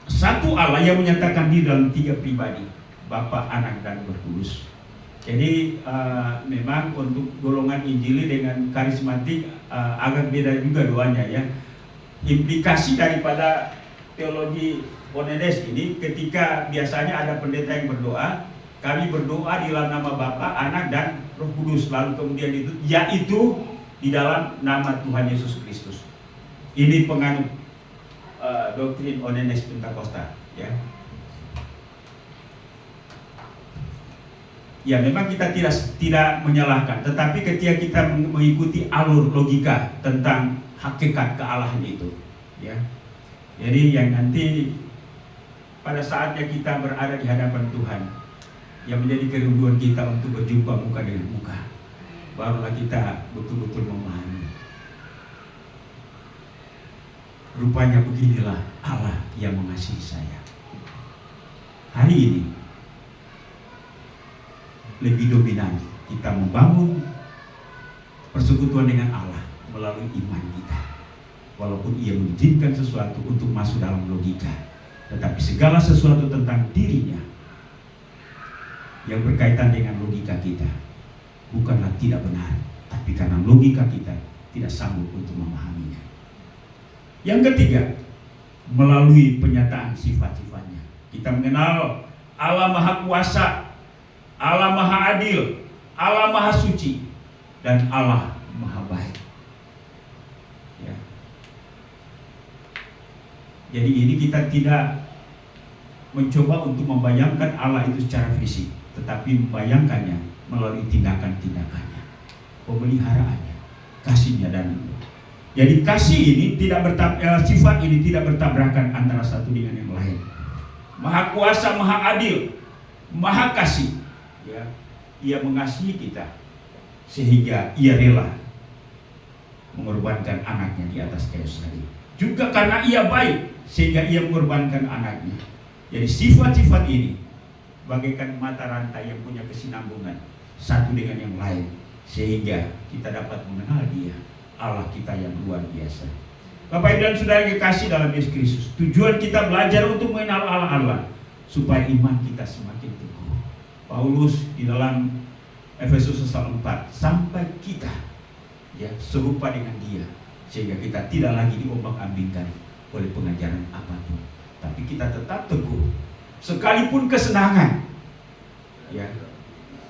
Satu Allah yang menyatakan diri dalam 3 pribadi, Bapa, Anak, dan Roh Kudus. Jadi memang untuk golongan Injili dengan karismatik agak beda juga doanya ya. Implikasi daripada teologi Onenes ini, ketika biasanya ada pendeta yang berdoa, kami berdoa di dalam nama Bapa, Anak, dan Roh Kudus. Lalu kemudian itu, yaitu di dalam nama Tuhan Yesus Kristus. Ini penganut doktrin Onenes Pentakosta, ya. Ya memang kita tidak menyalahkan, tetapi ketika kita mengikuti alur logika tentang hakikat kealahan itu, ya. Jadi yang nanti pada saatnya kita berada di hadapan Tuhan, yang menjadi kerinduan kita untuk berjumpa muka dengan muka, barulah kita betul-betul memahami. Rupanya beginilah Allah yang mengasihi saya. Hari ini lebih dominan kita membangun persekutuan dengan Allah melalui iman kita. Walaupun ia mengizinkan sesuatu untuk masuk dalam logika, tetapi segala sesuatu tentang dirinya yang berkaitan dengan logika kita bukanlah tidak benar, tapi karena logika kita tidak sanggup untuk memahaminya. Yang ketiga, melalui penyataan sifat-sifatnya. Kita mengenal Allah Maha Kuasa, Allah Maha Adil, Allah Maha Suci, dan Allah Maha Baik. Ya. Jadi ini kita tidak mencoba untuk membayangkan Allah itu secara fisik, tetapi membayangkannya melalui tindakan-tindakannya, pemeliharaannya, kasihnya, dan jadi kasih ini sifat ini tidak bertabrakan antara satu dengan yang lain. Maha Kuasa, Maha Adil, Maha Kasih. Ya, Ia mengasihi kita sehingga Ia rela mengorbankan anaknya di atas kayu salib. Juga karena Ia baik sehingga Ia mengorbankan anaknya. Jadi sifat-sifat ini bagaikan mata rantai yang punya kesinambungan satu dengan yang lain, sehingga kita dapat mengenal Dia, Allah kita yang luar biasa. Bapak Ibu dan Saudara yang kekasih dalam Yesus Kristus, tujuan kita belajar untuk mengenal Allah supaya iman kita semakin teguh. Paulus di dalam Efesus 4, sampai kita serupa dengan Dia, sehingga kita tidak lagi diombang-ambingkan oleh pengajaran apapun, tapi kita tetap teguh sekalipun kesenangan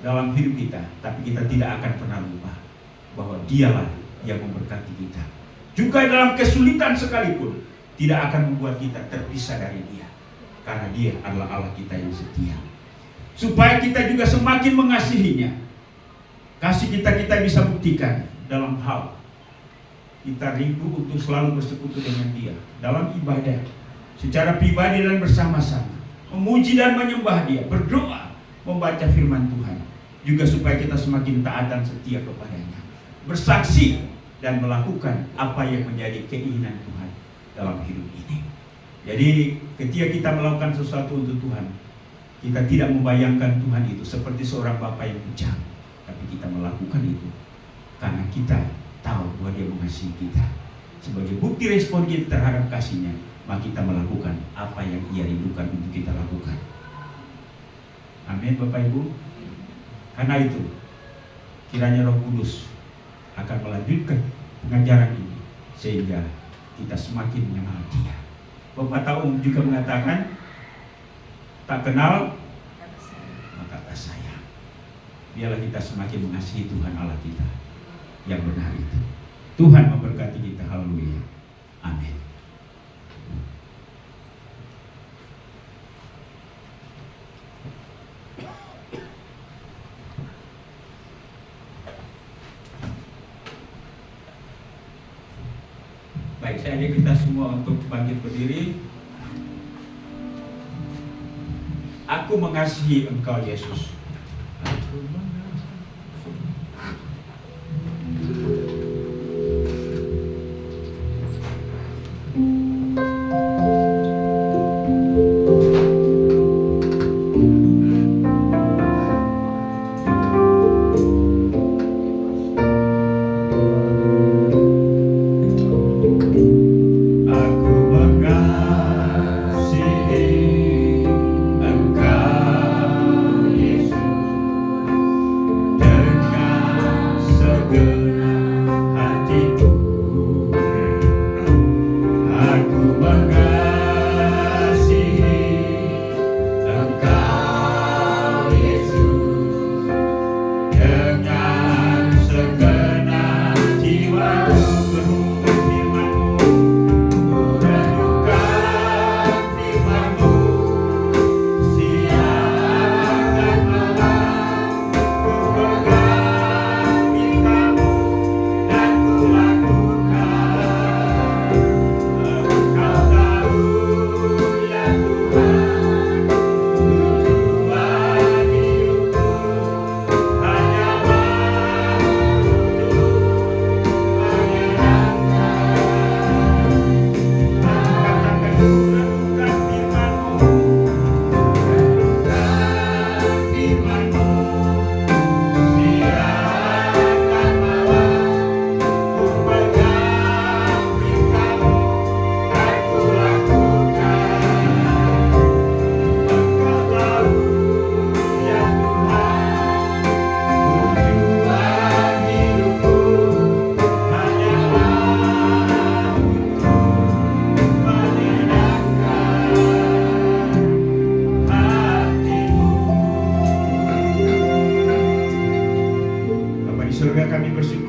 dalam hidup kita, tapi kita tidak akan pernah lupa bahwa Dialah yang memberkati kita. Juga dalam kesulitan sekalipun tidak akan membuat kita terpisah dari Dia, karena Dia adalah Allah kita yang setia. Supaya kita juga semakin mengasihinya. Kasih kita bisa buktikan dalam hal kita rindu untuk selalu bersekutu dengan Dia dalam ibadah, secara pribadi dan bersama-sama, memuji dan menyembah Dia, berdoa, membaca firman Tuhan, juga supaya kita semakin taat dan setia kepadanya, bersaksi dan melakukan apa yang menjadi keinginan Tuhan dalam hidup ini. Jadi ketika kita melakukan sesuatu untuk Tuhan, kita tidak membayangkan Tuhan itu seperti seorang bapa yang bujang, tapi kita melakukan itu karena kita tahu bahwa Dia mengasihi kita. Sebagai bukti respon kita terhadap kasih-Nya, maka kita melakukan apa yang Ia rindukan untuk kita lakukan. Amin Bapak Ibu. Karena itu kiranya Roh Kudus akan melanjutkan pengajaran ini sehingga kita semakin mengenal Dia. Bapak tahu juga mengatakan, tak kenal maka tak sayang. Biarlah kita semakin mengasihi Tuhan Allah kita yang benar itu. Tuhan memberkati kita. Haleluya. Amin. Baik, saya ajak kita semua untuk bangkit berdiri. Aku mengasihi Engkau Yesus. Aku mengasihi Engkau Yesus.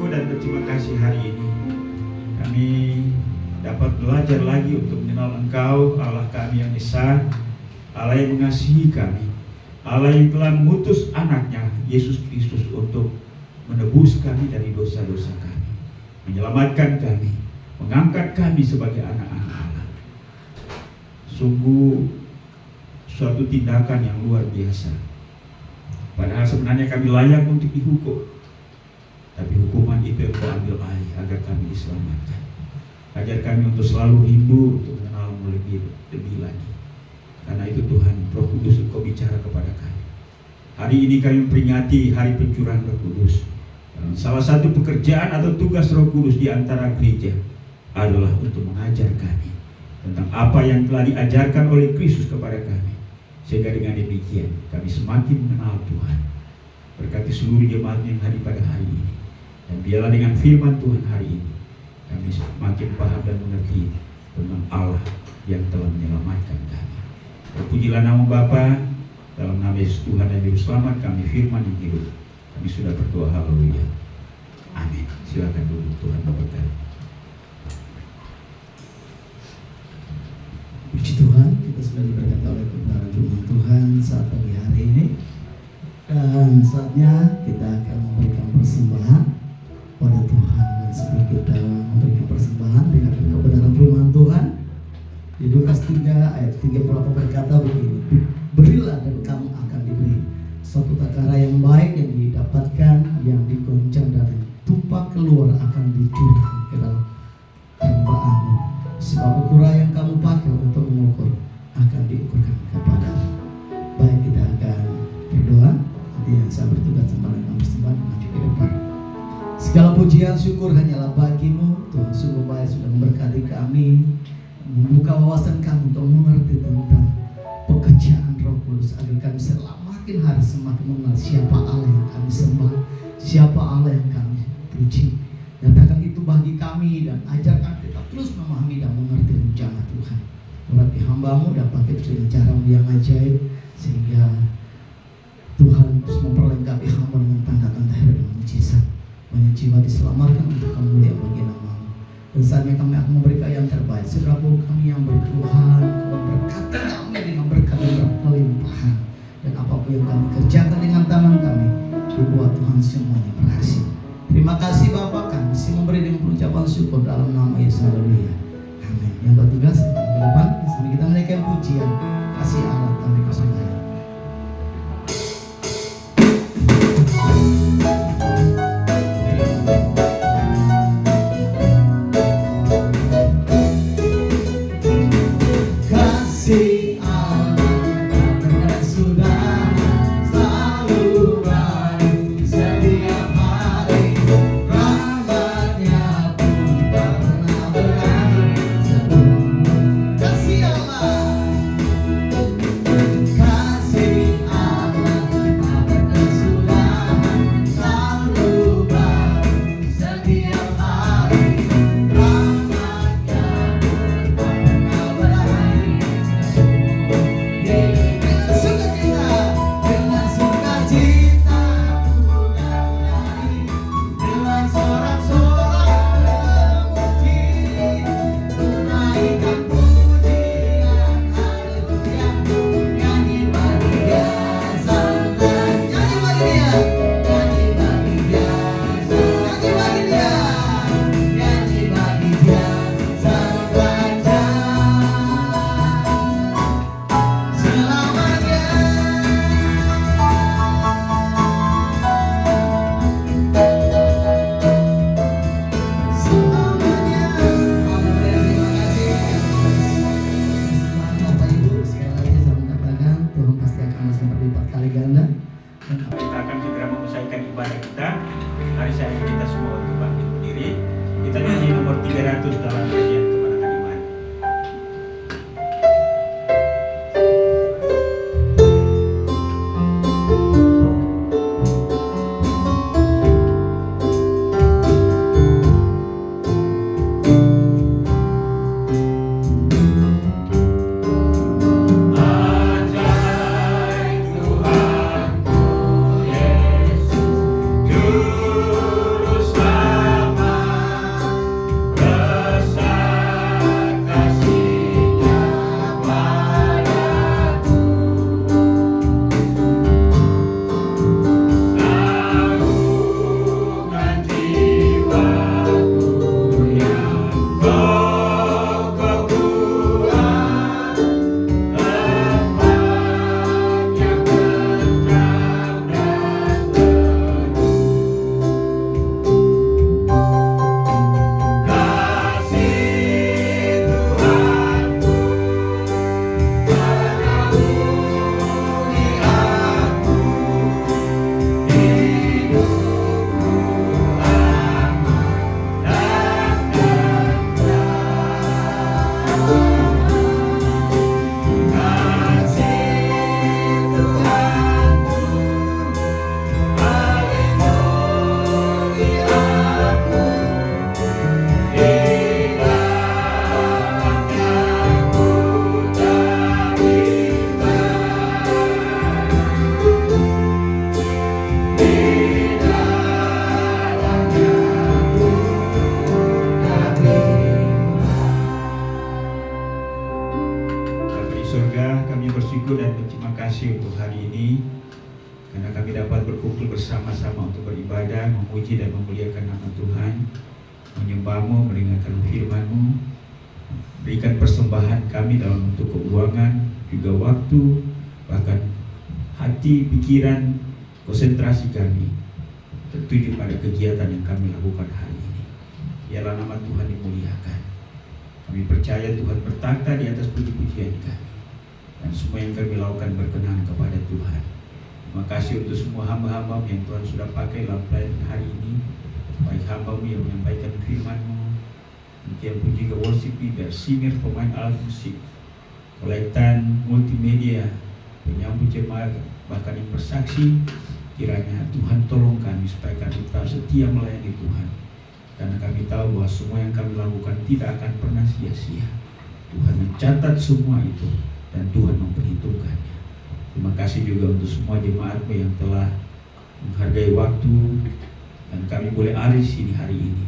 bersyukur dan berterima kasih hari ini kami dapat belajar lagi untuk mengenal Engkau, Allah kami yang esa, Allah yang mengasihi kami, Allah yang telah mengutus anaknya Yesus Kristus untuk menebus kami dari dosa-dosa kami, menyelamatkan kami, mengangkat kami sebagai anak-anak Allah. Sungguh suatu tindakan yang luar biasa. Padahal sebenarnya kami layak untuk dihukum, tapi hukuman itu Engkau ambil alih agar kami diselamatkan. Ajar kami untuk selalu rindu untuk mengenal-Mu lebih lagi. Karena itu Tuhan, Roh Kudus Engkau bicara kepada kami. Hari ini kami memperingati hari pencurahan Roh Kudus. Salah satu pekerjaan atau tugas Roh Kudus di antara gereja adalah untuk mengajar kami tentang apa yang telah diajarkan oleh Kristus kepada kami. Sehingga dengan demikian kami semakin mengenal Tuhan. Berkati seluruh jemaat yang hadir pada hari ini. Dan biarlah dengan firman Tuhan hari ini kami semakin paham dan mengerti tentang Allah yang telah menyelamatkan kami. Terpujilah nama Bapa, dalam nama Yesus Tuhan dan Juru Selamat kami firman yang hidup. Kami sudah berdoa, haleluya. Amin. Silakan duduk, Tuhan memberkati. Puji Tuhan, kita sudah diberkati oleh kebenaran firman Tuhan saat pagi hari ini. Dan saatnya kita akan memberikan persembahan pada Tuhan. Dan sebelum kita memberikan persembahan dengan kebenaran firman Tuhan, di Lukas 3 ayat 38 berkata begini, berilah dan kamu akan diberi, suatu takara yang baik yang didapatkan, yang digoncang dan tumpah keluar akan dicurahkan ke dalam persembahanmu, sebab ukuran yang kamu pakai untuk mengukur akan diukurkan kepadamu. Baik, kita akan berdoa. Nanti yang saya bertugas sama dengan persembahan maju ke depan. Segala pujian syukur hanyalah bagi-Mu Tuhan. Sungguh baik sudah memberkati kami, membuka wawasan kami untuk mengerti tentang pekerjaan Roh Kudus, agar kami semakin hari semakin mengenal siapa Allah yang kami sembah, siapa Allah yang kami puji. Nyatakan itu bagi kami dan ajarkan kita terus memahami dan mengerti rencana Tuhan. Berarti hamba-Mu dan pakai dengan cara-Mu yang ajaib, sehingga Tuhan terus memperlengkapi hamba dengan tanda-tanda hebat dan mujizat. Banyak jiwa diselamatkan untuk kemuliaan bagi nama-Mu. Dan saatnya kami akan memberikan yang terbaik. Segera kami yang bertuhan, Kau berkati kami dengan berkat dan berkelimpahan. Dan apapun yang kami kerjakan dengan tangan kami, dibuat Tuhan semuanya berhasil. Terima kasih Bapa, kami masih memberi dengan ucapan syukur dalam nama Yesus. Haleluya. Amin. Yang bertugas ke depan, sambil kita menaikkan pujian kasih Allah kami persembahkan. Juru Selamat kasih untuk hari ini, karena kami dapat berkumpul bersama-sama untuk beribadah, memuji dan memuliakan nama Tuhan, menyembah-Mu, mendengarkan firman-Mu. Berikan persembahan kami dalam bentuk keuangan, juga waktu, bahkan hati, pikiran, konsentrasi kami tertuju pada kegiatan yang kami lakukan hari ini. Biarlah nama Tuhan dimuliakan. Kami percaya Tuhan bertakhta di atas puji-pujian kami, dan semua yang kami lakukan berkenan kepada Tuhan. Terima kasih untuk semua hamba-hamba yang Tuhan sudah pakai dalam pelayanan hari ini, baik hamba-Mu yang menyampaikan firman-Mu, demikian pun juga worship leader, singer, pemain alat musik, kolektan multimedia, penyambut jemaat, bahkan yang bersaksi. Kiranya Tuhan tolong kami supaya kami tetap setia melayani Tuhan, karena kami tahu bahwa semua yang kami lakukan tidak akan pernah sia-sia. Tuhan mencatat semua itu dan Tuhan memperhitungkannya. Terima kasih juga untuk semua jemaat-Mu yang telah menghargai waktu dan kami boleh ada di sini hari ini.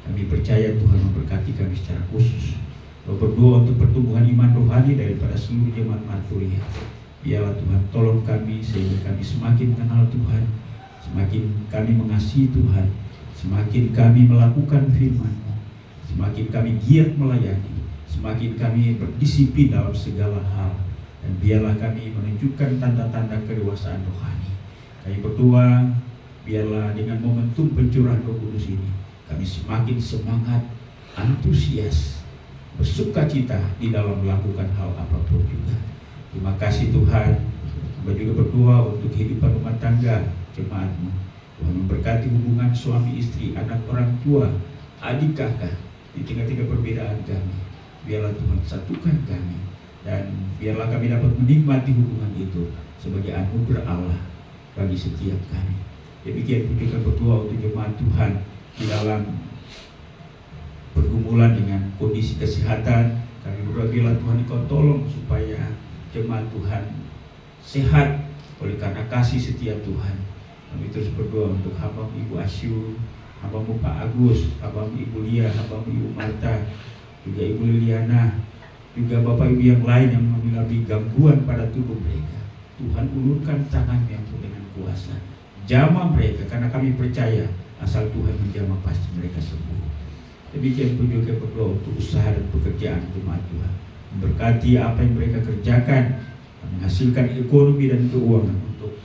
Kami percaya Tuhan memberkati kami secara khusus. Berdoa untuk pertumbuhan iman rohani daripada seluruh jemaat Marturia. Biarlah Tuhan tolong kami sehingga kami semakin kenal Tuhan, semakin kami mengasihi Tuhan, semakin kami melakukan firman-Mu, semakin kami giat melayani, semakin kami berdisiplin dalam segala hal, dan biarlah kami menunjukkan tanda-tanda kedewasaan rohani. Kami berdoa, biarlah dengan momentum pencurahan Roh Kudus ini, kami semakin semangat, antusias, bersukacita di dalam melakukan hal apapun juga. Terima kasih Tuhan. Kami juga berdoa untuk kehidupan rumah tangga jemaat-Mu. Tuhan memberkati hubungan suami istri, anak orang tua, adik kakak di tengah-tengah perbedaan kami. Biarlah Tuhan satukan kami, dan biarlah kami dapat menikmati hubungan itu sebagai anugerah Allah bagi setiap kami. Demikian pun kita berdoa untuk jemaat Tuhan di dalam pergumulan dengan kondisi kesehatan. Kami berdoa biarlah Tuhan Engkau tolong supaya jemaat Tuhan sehat oleh karena kasih setia Tuhan. Kami terus berdoa untuk hamba-Mu Ibu Asyu, hamba-Mu Pak Agus, hamba-Mu Ibu Lia, hamba-Mu Ibu Marta, juga Ibu Liliana, juga Bapak Ibu yang lain yang mengalami gangguan pada tubuh mereka. Tuhan ulurkan tangan-Mu dengan kuasa, jamah mereka, karena kami percaya asal Tuhan menjamah pasti mereka sembuh. Demikian pun juga berdoa untuk usaha dan pekerjaan jemaat Tuhan. Memberkati apa yang mereka kerjakan, menghasilkan ekonomi dan keuangan untuk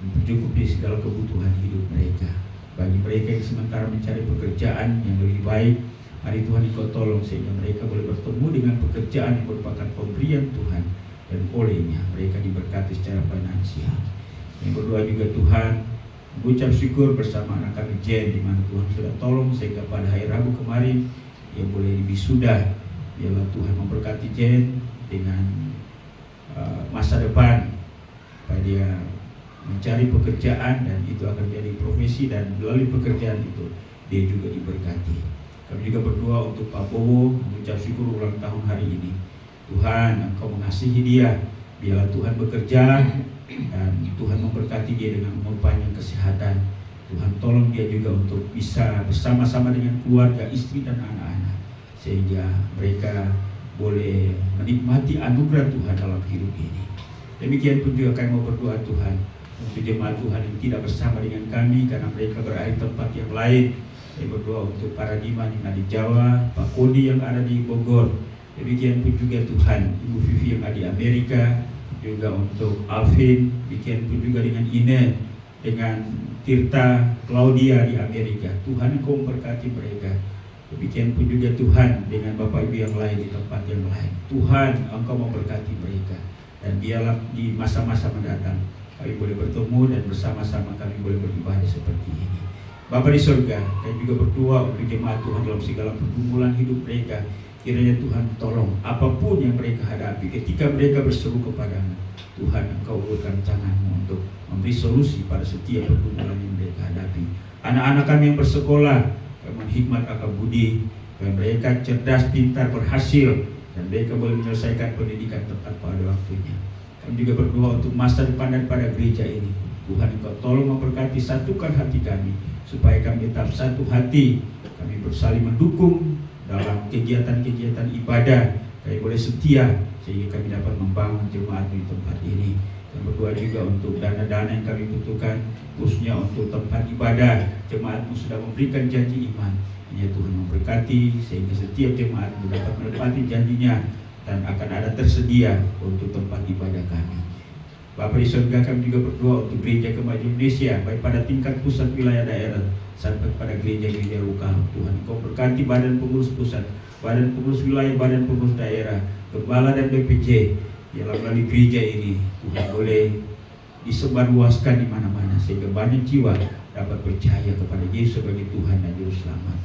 mencukupi segala kebutuhan hidup mereka. Bagi mereka yang sementara mencari pekerjaan yang lebih baik, hari Tuhan Engkau tolong sehingga mereka boleh bertemu dengan pekerjaan yang merupakan pemberian Tuhan, dan olehnya mereka diberkati secara finansial. Yang berdoa juga Tuhan, mengucap syukur bersama anak kami Jen, di mana Tuhan sudah tolong sehingga pada hari Rabu kemarin ia boleh wisuda. Biarlah Tuhan memberkati Jen dengan masa depan, supaya dia mencari pekerjaan dan itu akan jadi profesi, dan melalui pekerjaan itu dia juga diberkati. Kami juga berdoa untuk Pak Bowo, mengucap syukur ulang tahun hari ini. Tuhan, Engkau mengasihi dia, biarlah Tuhan bekerja dan Tuhan memberkati dia dengan umur panjang, kesehatan. Tuhan tolong dia juga untuk bisa bersama-sama dengan keluarga, istri dan anak-anak, sehingga mereka boleh menikmati anugerah Tuhan dalam hidup ini. Demikian pun juga kami mau berdoa Tuhan untuk jemaat Tuhan yang tidak bersama dengan kami karena mereka berada di tempat yang lain. Kami berdoa untuk para Diman yang ada di Jawa, Pak Kodi yang ada di Bogor. Demikian pun juga Tuhan Ibu Vivi yang ada di Amerika, juga untuk Alvin, demikian pun juga dengan Ine, dengan Tirta, Claudia di Amerika. Tuhan Engkau memberkati mereka. Demikian pun juga Tuhan dengan Bapak Ibu yang lain di tempat yang lain. Tuhan Engkau memberkati mereka, dan biarlah di masa-masa mendatang kami boleh bertemu dan bersama-sama kami boleh beribadah seperti ini. Bapa di surga, kami juga berdoa untuk jemaat Tuhan dalam segala pergumulan hidup mereka. Kiranya Tuhan tolong apapun yang mereka hadapi ketika mereka berseru kepadamu. Tuhan Engkau ulurkan tangan-Mu untuk memberi solusi pada setiap pergumulan yang mereka hadapi. Anak-anak kami yang bersekolah, kami hikmat akal budi, supaya mereka cerdas, pintar, berhasil, dan mereka boleh menyelesaikan pendidikan tepat pada waktunya. Kami juga berdoa untuk masa depan daripada gereja ini. Tuhan Engkau tolong memberkati, satukan hati kami, supaya kami tetap satu hati. Kami bersaling mendukung dalam kegiatan-kegiatan ibadah. kami boleh setia sehingga kami dapat membangun jemaat di tempat ini. Dan berdoa juga untuk dana-dana yang kami butuhkan, khususnya untuk tempat ibadah. Jemaatmu sudah memberikan janji iman. Ya Tuhan memberkati sehingga setiap jemaat dapat menepati janjinya dan akan ada tersedia untuk tempat ibadah kami. Bapa di surga, kami juga berdoa untuk gereja kemajuan Indonesia, baik pada tingkat pusat, wilayah, daerah, sampai pada gereja-gereja lokal. Tuhan, Engkau berkati badan pengurus pusat, badan pengurus wilayah, badan pengurus daerah, gembala dan BPJ yang melalui gereja ini. Tuhan boleh disebarluaskan di mana-mana sehingga banyak jiwa dapat percaya kepada Yesus sebagai Tuhan dan Juru Selamat.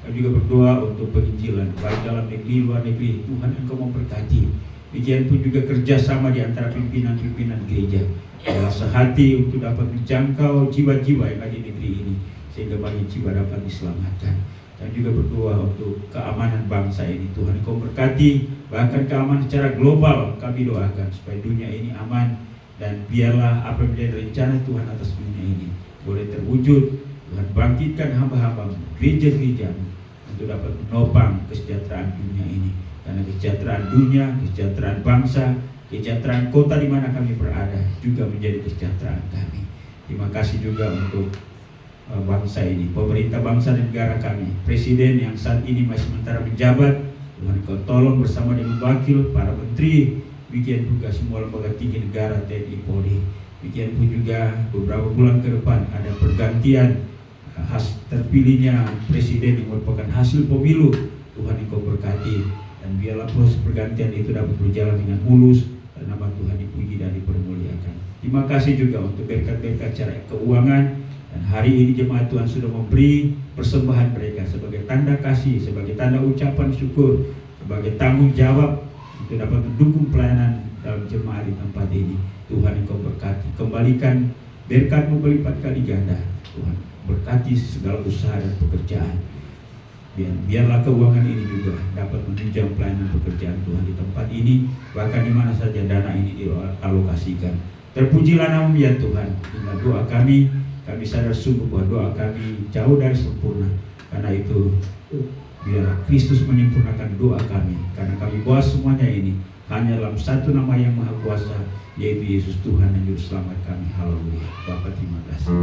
Kami juga berdoa untuk penginjilan baik dalam negeri, luar negeri. Tuhan, Engkau memberkati. Demikian pun juga kerjasama di antara pimpinan-pimpinan gereja adalah sehati untuk dapat menjangkau jiwa-jiwa yang ada di negeri ini sehingga banyak jiwa dapat diselamatkan. Dan juga berdoa untuk keamanan bangsa ini. Tuhan, Engkau berkati bahkan keamanan secara global. Kami doakan supaya dunia ini aman dan biarlah apa yang menjadi rencana Tuhan atas dunia ini boleh terwujud. Tuhan, bangkitkan hamba-hamba-Mu, gereja-gereja-Mu untuk dapat menopang kesejahteraan dunia ini. Karena kesejahteraan dunia, kesejahteraan bangsa, kesejahteraan kota di mana kami berada juga menjadi kesejahteraan kami. Terima kasih juga untuk bangsa ini, pemerintah bangsa dan negara kami, presiden yang saat ini masih sementara menjabat. Tuhan, Engkau tolong bersama dengan wakil, para menteri, demikian juga semua lembaga tinggi negara, TNI, Polri. Demikian pun juga beberapa bulan ke depan ada pergantian terpilihnya presiden yang merupakan hasil pemilu. Tuhan, Engkau berkati dan biarlah proses pergantian itu dapat berjalan dengan mulus dan nama Tuhan dipuji dan dipermuliakan. Terima kasih juga untuk berkat-berkat cara keuangan, dan hari ini jemaat Tuhan sudah memberi persembahan mereka sebagai tanda kasih, sebagai tanda ucapan syukur, sebagai tanggung jawab untuk dapat mendukung pelayanan dalam jemaat di tempat ini. Tuhan, Engkau berkati, kembalikan berkat-Mu berlipat kali ganda. Tuhan, berkati segala usaha dan pekerjaan. Biarlah keuangan ini juga dapat menunjang pelayanan pekerjaan Tuhan di tempat ini, bahkan di mana saja dana ini dialokasikan. Terpujilah nama-Mu ya Tuhan. Inilah doa kami sadar sungguh bahwa doa kami jauh dari sempurna. Karena itu biarlah Kristus menyempurnakan doa kami, karena kami bahwa semuanya ini hanya dalam satu nama yang maha kuasa, yaitu Yesus Tuhan dan Juru Selamat kami. Haleluya. Bapa, terima kasih.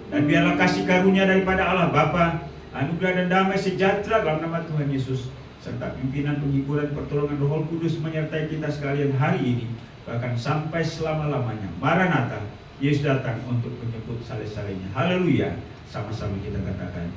Dan biarlah kasih karunia daripada Allah Bapa, anugerah dan damai sejahtera dalam nama Tuhan Yesus, serta pimpinan, penghiburan, pertolongan Roh Kudus menyertai kita sekalian hari ini, bahkan sampai selama-lamanya. Maranatha, Yesus datang untuk menjemput saleh-salehnya. Haleluya. Sama-sama kita katakan.